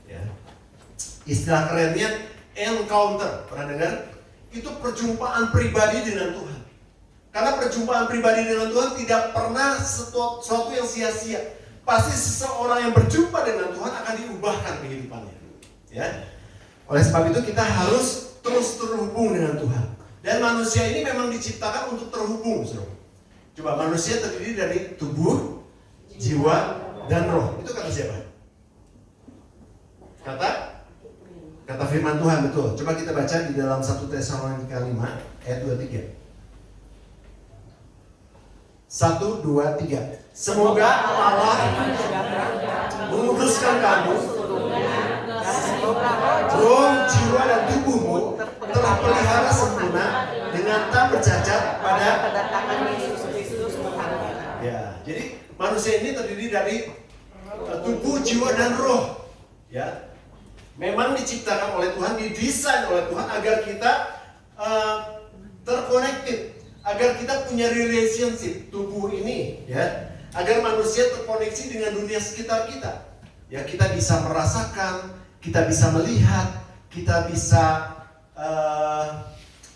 Ya. Istilah kerennya encounter, pernah dengar? Itu perjumpaan pribadi dengan Tuhan. Karena perjumpaan pribadi dengan Tuhan tidak pernah sesuatu yang sia-sia. Pasti seseorang yang berjumpa dengan Tuhan akan diubahkan kehidupannya. Ya. Oleh sebab itu kita harus terus terhubung dengan Tuhan. Dan manusia ini memang diciptakan untuk terhubung, saudara. Coba, manusia terdiri dari tubuh, jiwa, dan roh. Itu kata siapa? Kata firman Tuhan, betul. Coba kita baca di dalam 1 Tesalonika 5 ayat 23. 1, 2, 3. Semoga Allah menguduskan kamu, roh, jiwa, dan tubuhmu terpelihara sempurna dengan tak bercacat pada
kedatangan Yesus Kristus Tuhan kita.
Ya, jadi manusia ini terdiri dari tubuh, jiwa, dan roh. Ya, memang diciptakan oleh Tuhan, didesain oleh Tuhan agar kita terconnected, agar kita punya relationship tubuh ini, ya, agar manusia terkoneksi dengan dunia sekitar kita. Ya, kita bisa merasakan, kita bisa melihat, kita bisa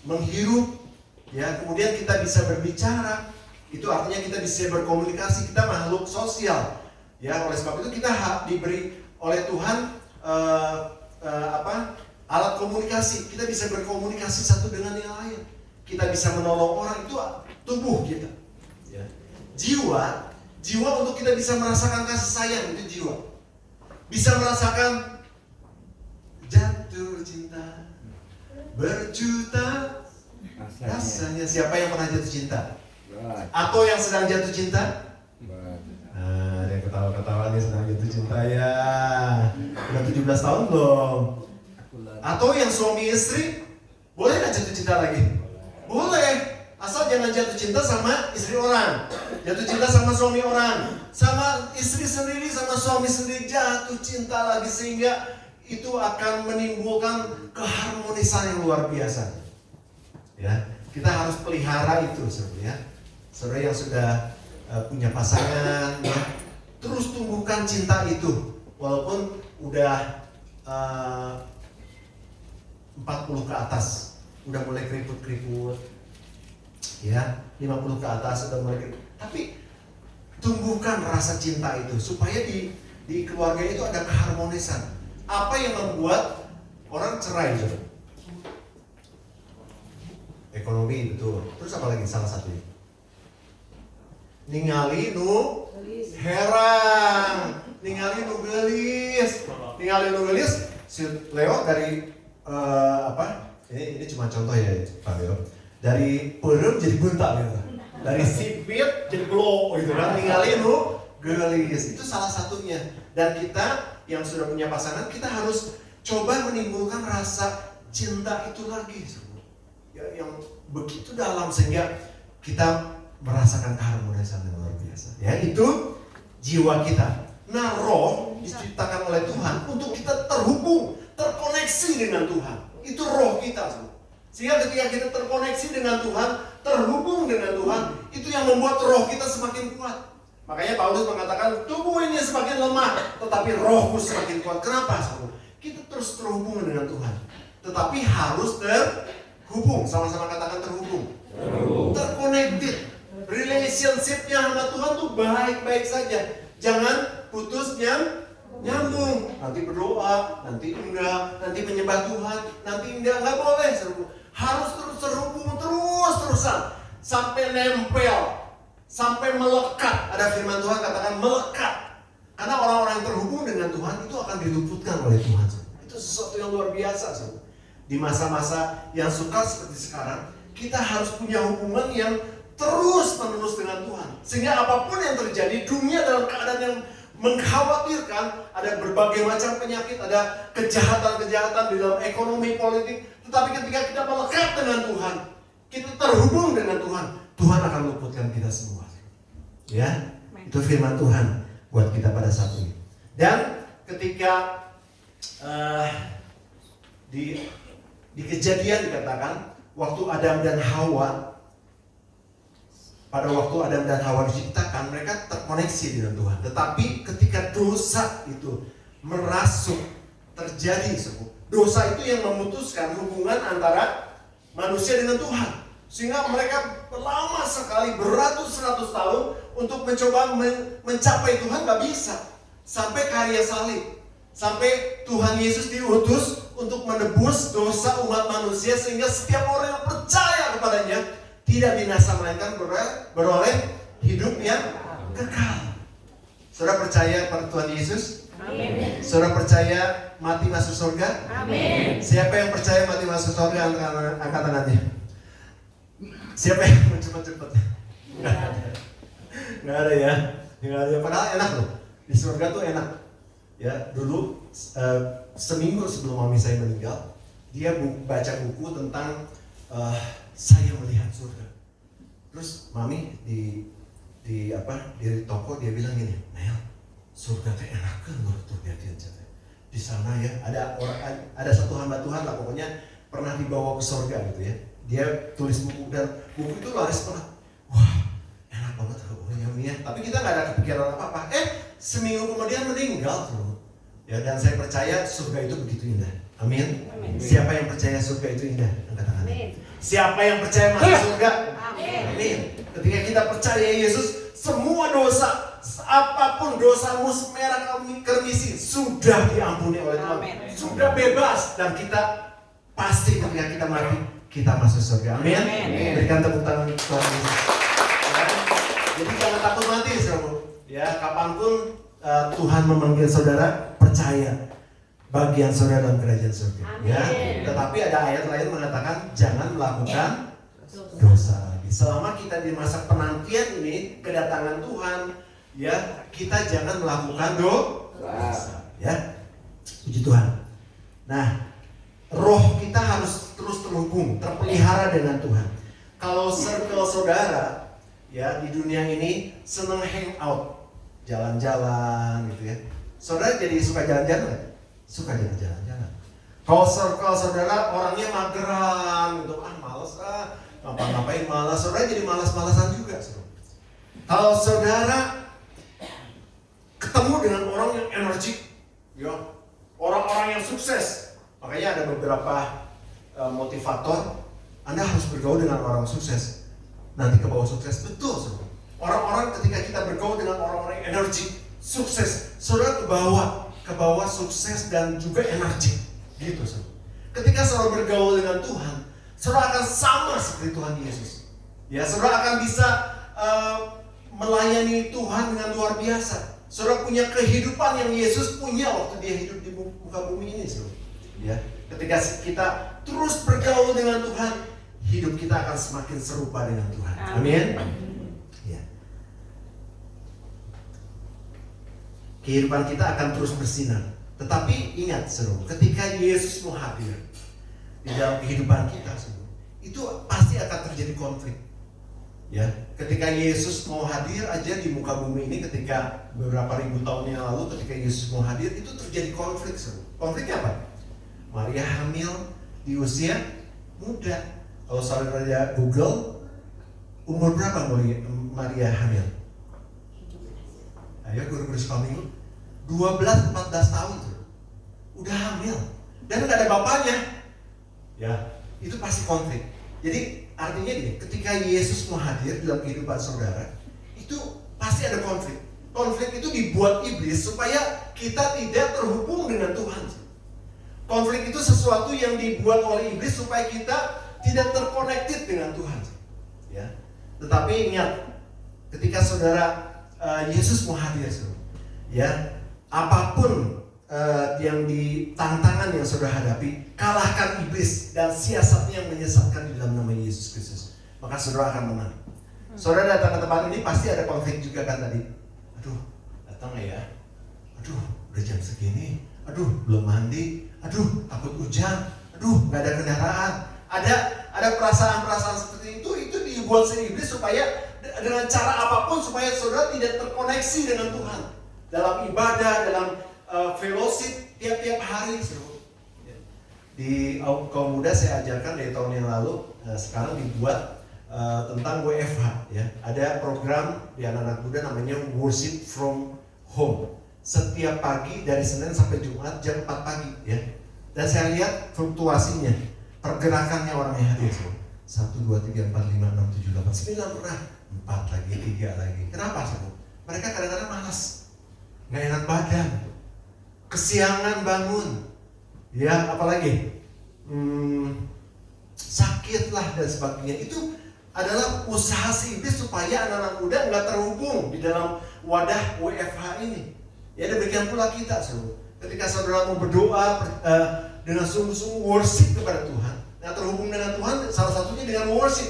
menghirup, ya, kemudian kita bisa berbicara. Itu artinya kita bisa berkomunikasi. Kita makhluk sosial, ya. Oleh sebab itu kita diberi oleh Tuhan alat komunikasi. Kita bisa berkomunikasi satu dengan yang lain. Kita bisa menolong orang, itu tubuh kita. Ya. Jiwa untuk kita bisa merasakan kasih sayang, itu jiwa. Bisa merasakan jatuh cinta berjuta Rasanya. Siapa yang pernah jatuh cinta? Atau yang sedang jatuh cinta? Nah, ada yang ketawa-ketawa nih sedang jatuh cinta ya. Udah 17 tahun belum? Atau yang suami istri? Boleh nggak jatuh cinta lagi? Boleh. Asal jangan jatuh cinta sama istri orang, jatuh cinta sama suami orang, sama istri sendiri, sama suami sendiri jatuh cinta lagi, sehingga itu akan menimbulkan keharmonisan yang luar biasa. Ya, kita harus pelihara itu, saudara ya. Saudara yang sudah punya pasangan, ya, terus tumbuhkan cinta itu, walaupun udah 40 ke atas, udah mulai keriput-keriput. Ya, 50 ke atas sudah mulai, tapi tumbuhkan rasa cinta itu supaya di keluarga itu ada keharmonisan. Apa yang membuat orang cerai itu? Ekonomi, betul. Terus apa lagi salah satunya? Ningali nu herang, ningali nu gelis, ningali nu gelis. Si Leo dari apa? Ini cuma contoh ya, Pak Leo. Dari perem jadi bentak gitu. Dari sipit jadi glow gitu kan. Ningali nu gelis. Itu salah satunya. Dan kita yang sudah punya pasangan, kita harus coba menimbulkan rasa cinta itu lagi. Ya, yang begitu dalam sehingga kita merasakan keharmonisan yang luar biasa. Ya, itu jiwa kita. Nah, roh diciptakan oleh Tuhan untuk kita terhubung, terkoneksi dengan Tuhan. Itu roh kita. Sehingga ketika kita terkoneksi dengan Tuhan, terhubung dengan Tuhan, itu yang membuat roh kita semakin kuat. Makanya Paulus mengatakan, tubuh ini semakin lemah, tetapi rohku semakin kuat. Kenapa? Kita terus terhubung dengan Tuhan. Tetapi harus terhubung, sama-sama katakan terhubung. Terconnected. Relationship-nya sama Tuhan tuh baik-baik saja. Jangan putus nyambung. Nanti berdoa, nanti enggak, nanti menyembah Tuhan, nanti enggak boleh. Harus terus terhubung, terus-terusan sampai nempel, sampai melekat. Ada firman Tuhan katakan melekat. Karena orang-orang yang terhubung dengan Tuhan itu akan diluputkan oleh Tuhan. Itu sesuatu yang luar biasa. Di masa-masa yang sukar seperti sekarang, kita harus punya hubungan yang terus-menerus dengan Tuhan. Sehingga apapun yang terjadi, dunia dalam keadaan yang mengkhawatirkan, ada berbagai macam penyakit, ada kejahatan-kejahatan di dalam ekonomi, politik. Tetapi ketika kita melekat dengan Tuhan, kita terhubung dengan Tuhan, Tuhan akan luputkan kita semua. Ya, itu firman Tuhan buat kita pada saat ini. Dan ketika di Kejadian dikatakan, waktu Adam dan Hawa, pada waktu Adam dan Hawa diciptakan, mereka terkoneksi dengan Tuhan. Tetapi ketika dosa itu merasuk, terjadi dosa itu yang memutuskan hubungan antara manusia dengan Tuhan. Sehingga mereka lama sekali, beratus-ratus tahun untuk mencoba mencapai Tuhan, gak bisa. Sampai karya salib, sampai Tuhan Yesus diutus untuk menebus dosa umat manusia, sehingga setiap orang yang percaya kepadanya tidak binasa, melainkan beroleh hidup yang kekal. Saudara percaya pada Tuhan Yesus?
Amin.
Saudara percaya mati masuk surga?
Amin.
Siapa yang percaya mati masuk surga, angkat tangannya. Siapa yang mau cepat-cepat? Nggak ada ya. Nggak ada. Padahal enak loh. Di surga tuh enak. Ya, dulu seminggu sebelum mami saya meninggal, dia baca buku tentang saya melihat surga. Terus mami di toko dia bilang gini, Nel, surga teh enak kan loh tuh lihatin aja. Di sana ya ada satu hamba Tuhan lah pokoknya pernah dibawa ke surga gitu ya. Dia tulis buku dan buku itu laris banget. Wah, enak banget ya. Tapi kita nggak ada kepikiran apa-apa. Seminggu kemudian meninggal tuh. Ya, dan saya percaya surga itu begitu indah. Amin. Amin. Siapa yang percaya surga itu indah? Angkat tangan. Siapa yang percaya masuk surga? Amin. Amin. Ketika kita percaya Yesus, semua dosa, apapun dosamu semerah kermisi sudah diampuni oleh Tuhan. Amin. Sudah bebas dan kita pasti ketika kita mati kita masuk surga. Amin. Amin. Berikan tepuk tangan Tuhan Yesus. Ya. Jadi jangan takut mati, saudara. Ya, kapanpun Tuhan memanggil saudara, percaya bagian saudara dalam kerajaan surga. Ya. Tetapi ada ayat lain mengatakan jangan melakukan dosa lagi. Selama kita di masa penantian ini kedatangan Tuhan, ya kita jangan melakukan dosa. Ya, puji Tuhan. Nah, roh kita harus terus terhubung, terpelihara dengan Tuhan. Kalau circle saudara, ya di dunia ini senang hangout, jalan-jalan gitu ya. Saudara jadi suka jalan-jalan nggak? Suka jalan-jalan. Kalau circle saudara orangnya mageran gitu, males ngapa-ngapain malas, saudara jadi malas-malasan juga. Kalau saudara ketemu dengan orang yang energik, ya, orang-orang yang sukses, makanya ada beberapa motivator. Anda harus bergaul dengan orang sukses, nanti ke bawah sukses. Betul, saudara. Orang-orang ketika kita bergaul dengan orang-orang yang energik, sukses, saudara ke bawah sukses dan juga energik. Gitu, saudara. Ketika saudara bergaul dengan Tuhan, saudara akan sama seperti Tuhan Yesus. Ya, saudara akan bisa melayani Tuhan dengan luar biasa. Saudara punya kehidupan yang Yesus punya waktu dia hidup di muka bumi ini, saudara. Ya, ketika kita terus bergaul dengan Tuhan, hidup kita akan semakin serupa dengan Tuhan. Amin. Ya. Kehidupan kita akan terus bersinar. Tetapi ingat, saudara, ketika Yesus mau hadir di dalam kehidupan kita, saudara, itu pasti akan terjadi konflik. Ya, ketika Yesus mau hadir aja di muka bumi ini, ketika beberapa ribu tahun yang lalu, ketika Yesus mau hadir, itu terjadi konflik, saudara. Konfliknya apa? Maria hamil di usia muda. Kalau saudara Google, umur berapa Maria hamil? Ayo guru-guru sekolah minggu, 12-14 tahun tuh. Udah hamil dan nggak ada bapaknya. Ya, itu pasti konflik. Jadi artinya gini, ketika Yesus mau hadir dalam kehidupan saudara, itu pasti ada konflik. Konflik itu dibuat iblis supaya kita tidak terhubung dengan Tuhan. Konflik itu sesuatu yang dibuat oleh iblis supaya kita tidak terkonektif dengan Tuhan. Ya. Tetapi ingat, ketika saudara Yesus mau hadir, ya, apapun yang di tantangan yang saudara hadapi, kalahkan iblis dan siasatnya yang menyesatkan di dalam nama Yesus Kristus. Maka saudara akan menang. Saudara datang ke tempat ini pasti ada konflik juga kan tadi. Aduh, datang ya. Aduh, udah jam segini. Aduh, belum mandi. Aduh, takut hujan. Aduh, nggak ada kendaraan. Ada perasaan-perasaan seperti itu dibuat oleh iblis supaya dengan cara apapun supaya saudara tidak terkoneksi dengan Tuhan dalam ibadah, dalam fellowship tiap-tiap hari. Di kaum muda saya ajarkan dari tahun yang lalu, sekarang dibuat tentang WFH. Ya, ada program di anak-anak muda namanya Worship from Home. Setiap pagi dari Senin sampai Jumat jam 4 pagi. Ya, dan saya lihat fluktuasinya. Pergerakannya orang yang hadir, 1, 2, 3, 4, 5, 6, 7, 8, 9 pernah 4 lagi, 3 lagi. Kenapa? Mereka kadang-kadang malas, nggak enak badan, kesiangan bangun, ya apalagi sakit lah dan sebagainya. Itu adalah usaha si iblis supaya anak-anak muda nggak terhubung di dalam wadah WFH ini. Ya demikian pula kita, saudara. Ketika saudara mau berdoa dengan sungguh-sungguh worship kepada Tuhan. Nah, terhubung dengan Tuhan salah satunya dengan worship.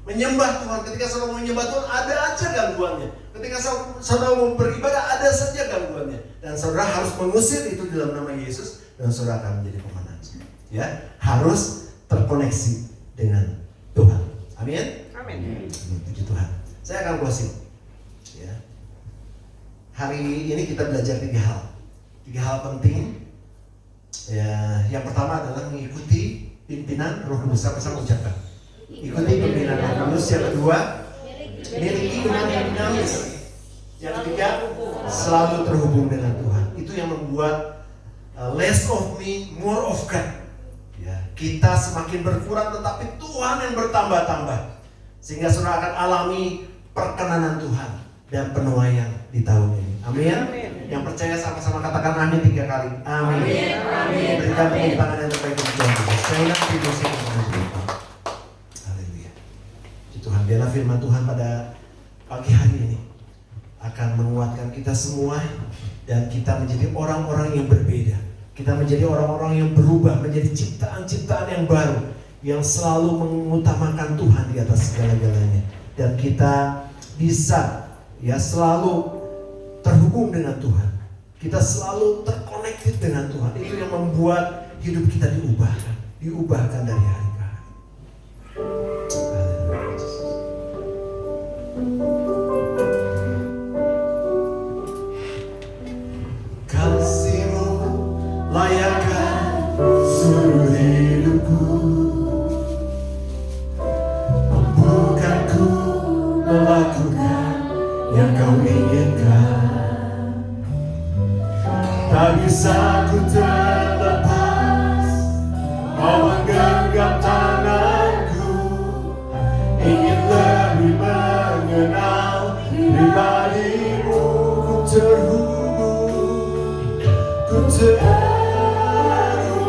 Menyembah Tuhan. Ketika saudara mau menyembah Tuhan ada aja gangguannya. Ketika saudara mau beribadah ada saja gangguannya. Dan saudara harus mengusir itu dalam nama Yesus dan saudara akan menjadi pemenang. Ya, harus terkoneksi dengan Tuhan. Amin.
Amin.
Puji Tuhan. Saya akan closing. Ya. Hari ini kita belajar 3 hal. 3 hal penting. Ya, yang pertama adalah mengikuti pimpinan Roh Kudus. Sama-sama ucapkan. Ikuti pimpinan Roh Kudus. Yang kedua, miliki iman yang dinamis. Yang ketiga, selalu terhubung dengan Tuhan. Itu yang membuat less of me, more of God. Ya, kita semakin berkurang, tetapi Tuhan yang bertambah-tambah. Sehingga saudara akan alami perkenanan Tuhan dan penuaian di tahun ini. Amin. Yang percaya sama-sama katakan amin 3 kali. Amin. Amin. Berikan tepuk tangan yang terbaik untuk Tuhan. Sekali lagi berdoa kepada Tuhan. Haleluya. Tuhan, biarlah firman Tuhan pada pagi hari ini akan menguatkan kita semua dan kita menjadi orang-orang yang berbeda. Kita menjadi orang-orang yang berubah menjadi ciptaan-ciptaan yang baru yang selalu mengutamakan Tuhan di atas segala-galanya, dan kita bisa ya selalu terhubung dengan Tuhan. Kita selalu terkonektif dengan Tuhan. Itu yang membuat hidup kita diubahkan dari hari ke hari. Kasih-Mu layakkan seluruh hidupku, mampukanku melakukan yang Kau inginkan. Tak bisa ku terlepas, Kau menggenggam tanganku, ingin lebih mengenal pribadi-Mu. Ku terhubung denganmu.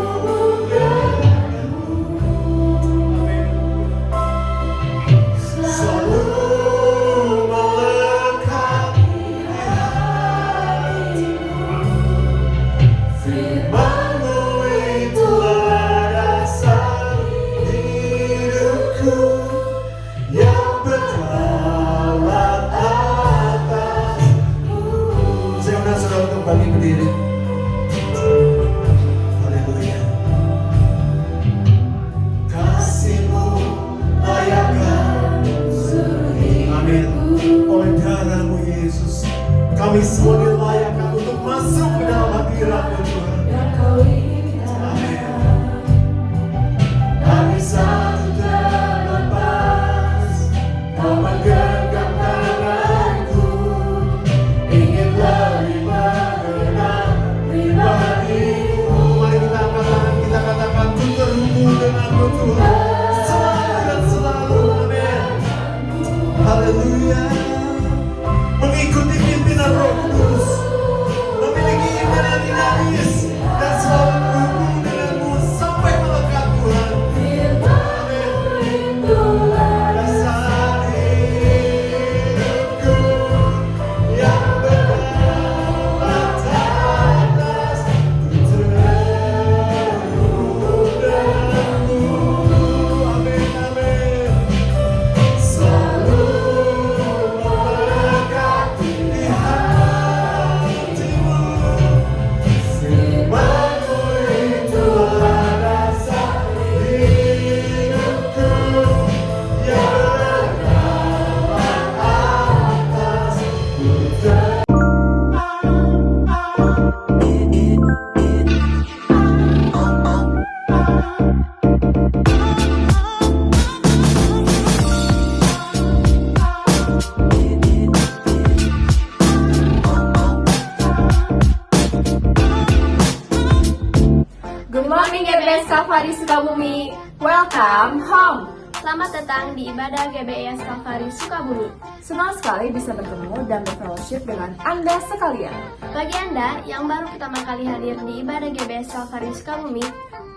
Selalu melekat di hatimu. Firman-Mu itulah dasar hidupku, yang bertolak atasku. Saya undang saudara untuk bangkit berdiri. Haleluya. Kasih-Mu layakkan seluruh hidupku. Amin. Oleh darah-Mu Yesus, kami semua dilayakkan untuk masuk ke dalam hadirat-Mu Tuhan. Amin. Tak bisa ku terlepas, Kau menggenggam tanganku, ingin lebih mengenal pribadi-Mu. Mari kita angkat tangan, kita katakan, ku terhubung denganmu Tuhan, selalu dan selalu. Amin. Haleluya. Mengikuti pimpinan Roh Kudus, memiliki iman yang dinamis, dan selalu berhubung denganmu sampai melekat Tuhan. Amin. Dasar hidupku yang bertolak atas, ku terhubung denganmu. Amin, amin. Selalu melekat di hatimu. Firman-Mu itulah dasar hidupku, yang bertolak atas, ku
Good morning GBS Kalvari Sukabumi. Welcome home.
Selamat datang di ibadah GBS Kalvari Sukabumi.
Senang sekali bisa bertemu dan berfellowship dengan Anda sekalian.
Bagi Anda yang baru pertama kali hadir di ibadah GBS Kalvari Sukabumi,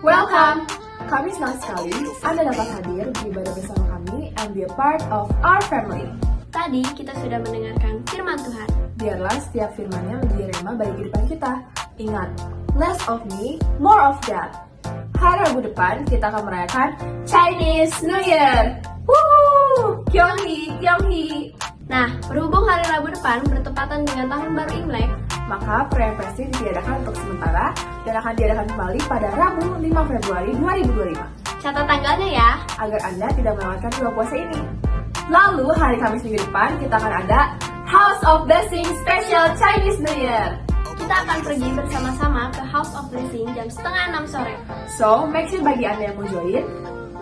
Welcome. Kami senang sekali Anda dapat hadir di ibadah bersama kami and be a part of our family.
tadi kita sudah mendengarkan firman Tuhan.
Biarlah setiap firman-Nya menjadi rema bagi kehidupan kita. Ingat, less of me, more of God. Hari Rabu depan kita akan merayakan Chinese New Year. Woo! Kyonghi, Kyonghi.
Nah, berhubung hari Rabu depan bertepatan dengan tahun baru Imlek,
Maka perayaan Pasti ditiadakan untuk sementara dan akan diadakan kembali pada Rabu 5 Februari 2025
catat tanggalnya ya.
agar Anda tidak melewatkan bulan puasa ini. Lalu hari Kamis minggu depan kita akan ada House of Blessing Special Chinese New Year.
Kita akan pergi bersama-sama ke House of Blessing jam 5:30 sore.
So, make sure bagi Anda yang mau join.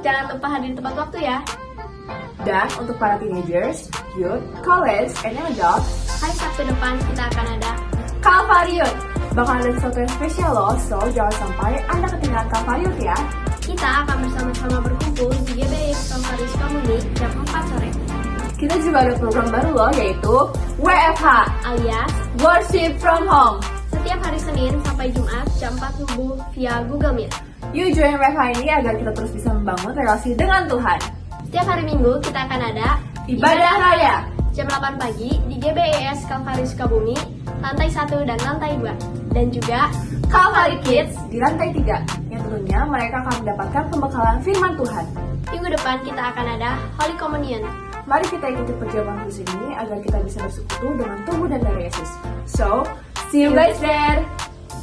Jangan lupa hadir tepat waktu ya.
Dan untuk para teenagers, youth, college, and young adults,
Hari Sabtu depan kita akan ada
Kalvariut. Bakal ada sesuatu yang spesial loh, so jangan sampai Anda ketinggalan Kalvariut ya.
kita akan bersama-sama berkumpul di GBS Kalvari Sukabumi jam 4 sore.
Kita juga ada program baru loh, yaitu WFH,
Alias
Worship from Home.
setiap hari Senin sampai Jumat jam 4 subuh via Google Meet.
Yuk join WFH ini agar kita terus bisa membangun relasi dengan Tuhan.
Setiap hari Minggu kita akan ada
Ibadah Raya.
jam 8 pagi di GBES Kalvari Sukabumi, lantai 1 dan lantai 2. Dan juga
Kalvari Kids di lantai 3 yang tentunya tentunya mereka akan mendapatkan pembekalan firman Tuhan.
Minggu depan kita akan ada Holy Communion.
Mari kita ikuti perjamuan khusus ini agar kita bisa bersekutu dengan tubuh dan darah Yesus. So, see you guys there!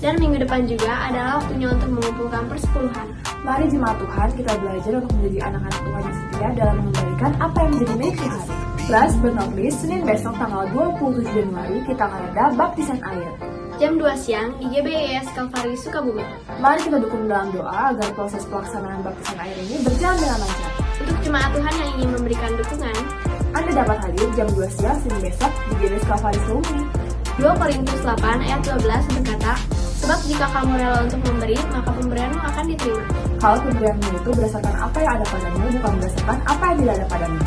Dan minggu depan juga adalah waktunya untuk mengumpulkan persepuluhan.
Mari jemaat Tuhan kita belajar untuk menjadi anak-anak Tuhan yang setia dalam mengembalikan apa yang menjadi milik Tuhan. Last but not least, Senin besok tanggal 27 Januari kita akan ada baptisan air.
Jam 2 siang di GBIS Kalvari Sukabumi.
Mari kita dukung dalam doa agar proses pelaksanaan baptisan air ini berjalan dengan lancar.
Untuk jemaat Tuhan yang ingin memberikan dukungan,
Anda dapat hadir jam 2 siang Senin besok di GBIS Kalvari Sukabumi.
2 Korintus 8 ayat 12 berkata, sebab jika kamu rela untuk memberi, maka pemberianmu akan diterima.
Kalau pemberianmu itu berdasarkan apa yang ada padamu, bukan berdasarkan apa yang tidak ada padamu.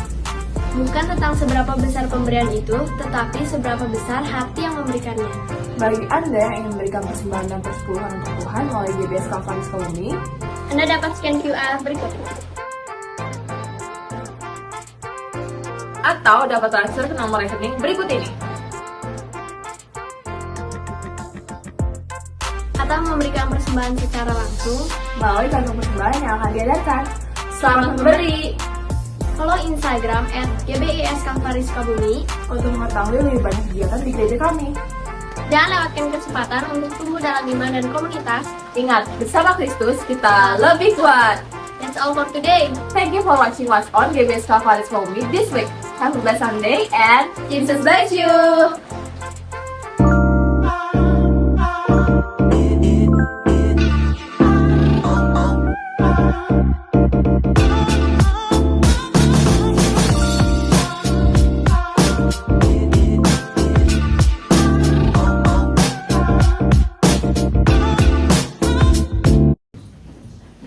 Bukan tentang seberapa besar pemberian itu, tetapi seberapa besar hati yang memberikannya.
Bagi Anda yang ingin memberikan persembahan dan persepuluhan untuk Tuhan melalui GBIS Kalvari Sukabumi,
Anda dapat scan QR berikut.
atau dapat transfer ke nomor rekening berikut ini.
Atau memberikan persembahan secara langsung.
Melalui kantong persembahan yang akan diadakan. Selamat memberi!
Follow Instagram @GBIS Kalvari Sukabumi.
Untuk mengetahui lebih banyak kegiatan di gereja kami.
Jangan lewatkan kesempatan untuk tumbuh dalam iman dan komunitas.
Ingat, bersama Kristus kita lebih kuat.
That's all for today.
Thank you for watching what's on GBIS Kalvari Sukabumi this week. Have a blessed Sunday and Jesus bless you!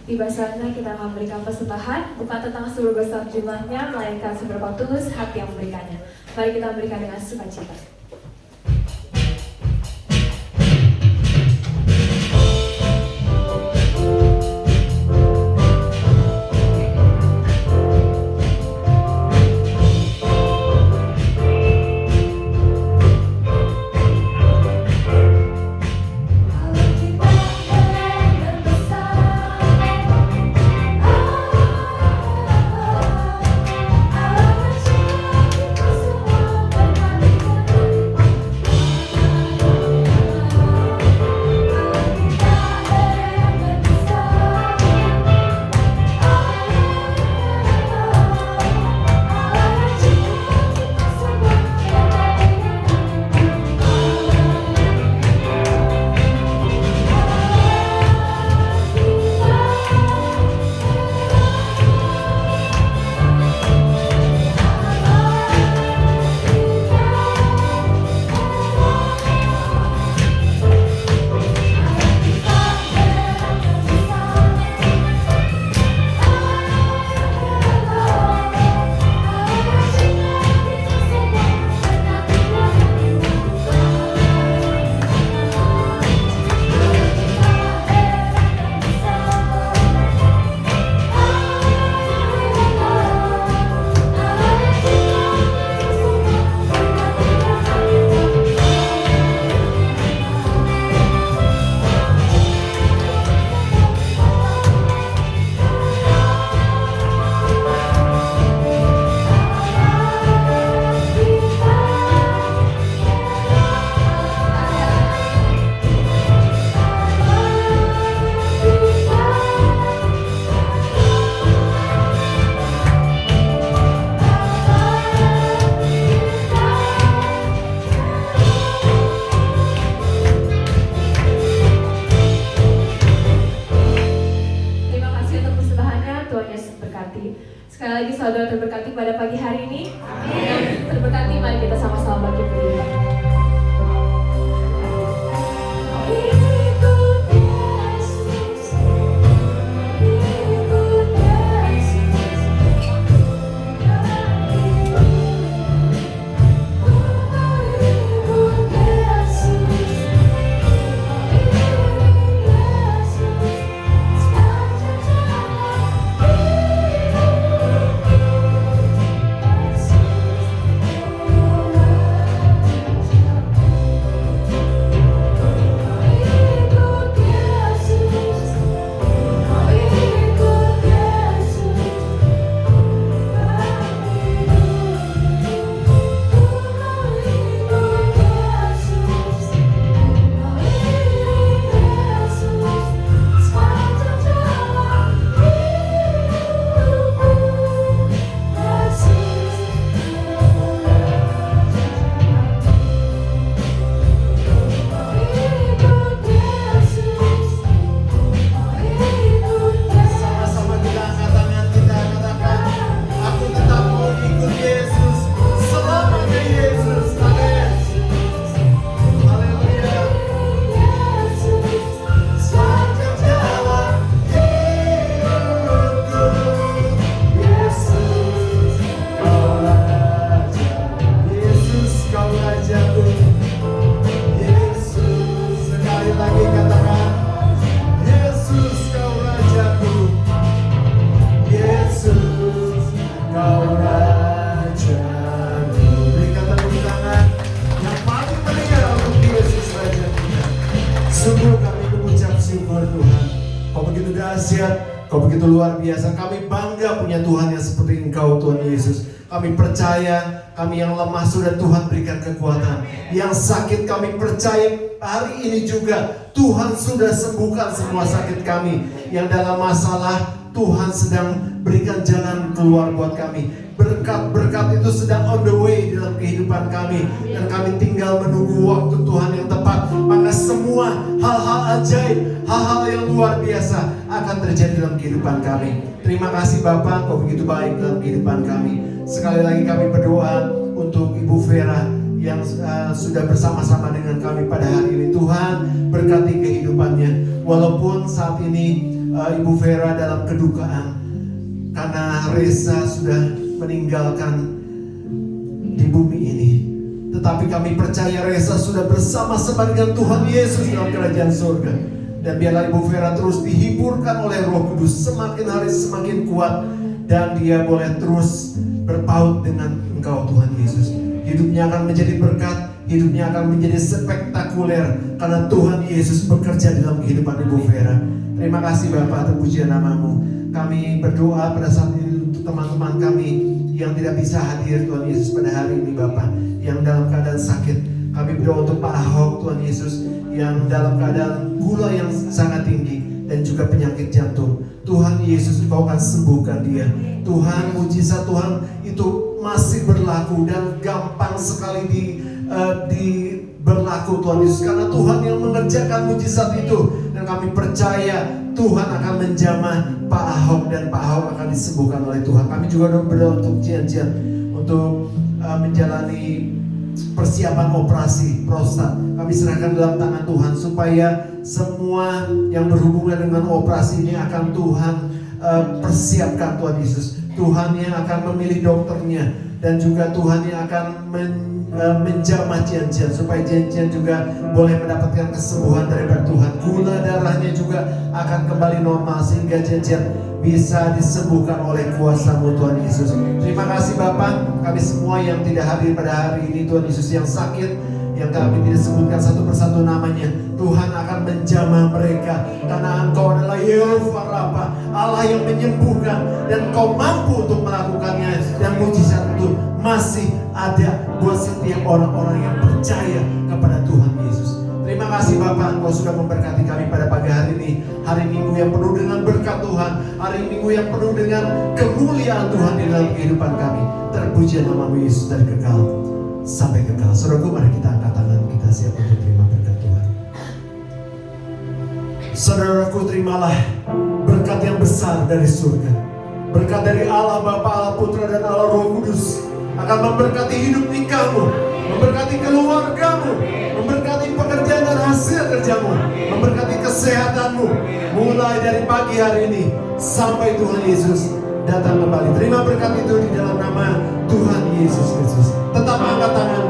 Tiba saatnya kita akan memberikan persembahan, bukan tentang seberapa besar jumlahnya, melainkan seberapa tulus hati yang memberikannya. Mari kita berikan dengan sukacita. Sekali lagi saudara terberkati pada pagi hari ini. Amin. Terberkati, mari kita sama-sama bangkit berdiri.
Kau begitu luar biasa. Kami bangga punya Tuhan yang seperti Engkau, Tuhan Yesus. Kami percaya, kami yang lemah sudah Tuhan berikan kekuatan. Yang sakit kami percaya hari ini juga Tuhan sudah sembuhkan semua sakit kami. Yang dalam masalah, Tuhan sedang berikan jalan keluar buat kami. Berkat-berkat itu sedang on the way dalam kehidupan kami. Dan kami tinggal menunggu waktu Tuhan yang tepat. Maka semua hal-hal ajaib, hal-hal yang luar biasa akan terjadi dalam kehidupan kami. Terima kasih Bapak, Kau begitu baik dalam kehidupan kami. Sekali lagi kami berdoa untuk Ibu Vera yang sudah bersama-sama dengan kami pada hari ini. Tuhan berkati kehidupannya. Walaupun saat ini Ibu Vera dalam kedukaan karena Reza sudah meninggalkan di bumi ini, tetapi kami percaya Reza sudah bersama-sama dengan Tuhan Yesus dalam kerajaan surga. Dan biarlah Ibu Vera terus dihiburkan oleh Roh Kudus, semakin hari semakin kuat, dan dia boleh terus berpaut dengan Engkau Tuhan Yesus. Hidupnya akan menjadi berkat, hidupnya akan menjadi spektakuler karena Tuhan Yesus bekerja dalam kehidupan Ibu Vera. Terima kasih Bapak, terpujian nama-Mu. Kami berdoa pada saat ini untuk teman-teman kami yang tidak bisa hadir Tuhan Yesus pada hari ini Bapak, yang dalam keadaan sakit. Kami berdoa untuk Pak Ahok Tuhan Yesus yang dalam keadaan gula yang sangat tinggi dan juga penyakit jantung. Tuhan Yesus, Engkau akan sembuhkan dia. Tuhan, mujizat Tuhan itu masih berlaku dan gampang sekali berlaku Tuhan Yesus, karena Tuhan yang mengerjakan mujizat itu. Dan kami percaya Tuhan akan menjamah Pak Ahok dan Pak Ahok akan disembuhkan oleh Tuhan. Kami juga berdoa untuk Jian untuk menjalani persiapan operasi prostat. Kami serahkan dalam tangan Tuhan supaya semua yang berhubungan dengan operasi ini akan Tuhan persiapkan Tuhan Yesus. Tuhan yang akan memilih dokternya dan juga Tuhan yang akan menjamah Jian supaya Jian juga boleh mendapatkan kesembuhan daripada Tuhan. Gula darahnya juga akan kembali normal sehingga Jian bisa disembuhkan oleh kuasa-Mu Tuhan Yesus. Terima kasih Bapak, kami semua yang tidak hadir pada hari ini Tuhan Yesus, yang sakit, yang kami tidak sebutkan satu persatu namanya, Tuhan akan menjamah mereka karena Engkau adalah Yehova Rafa, Allah yang menyembuhkan, dan Engkau mampu untuk melakukannya. Dan mujizat itu masih ada buat setiap orang-orang yang percaya kepada Tuhan Yesus. Terima kasih Bapak, Engkau sudah memberkati kami pada pagi hari ini. Hari Minggu yang penuh dengan berkat Tuhan, hari Minggu yang penuh dengan kemuliaan Tuhan di dalam kehidupan kami. Terpuji nama-Mu Yesus dari kekal sampai kekal. Saudaraku, mari kita angkat tangan, kita siap untuk terima berkat Tuhan. Saudaraku, terimalah berkat yang besar dari surga. Berkat dari Allah Bapa, Allah Putra, dan Allah Roh Kudus akan memberkati hidup nikahmu, memberkati keluargamu, memberkati pekerjaan dan hasil kerjamu, memberkati kesehatanmu, mulai dari pagi hari ini sampai Tuhan Yesus datang kembali. Terima berkat itu di dalam nama Tuhan Yesus Kristus. Tetap angkat tangan.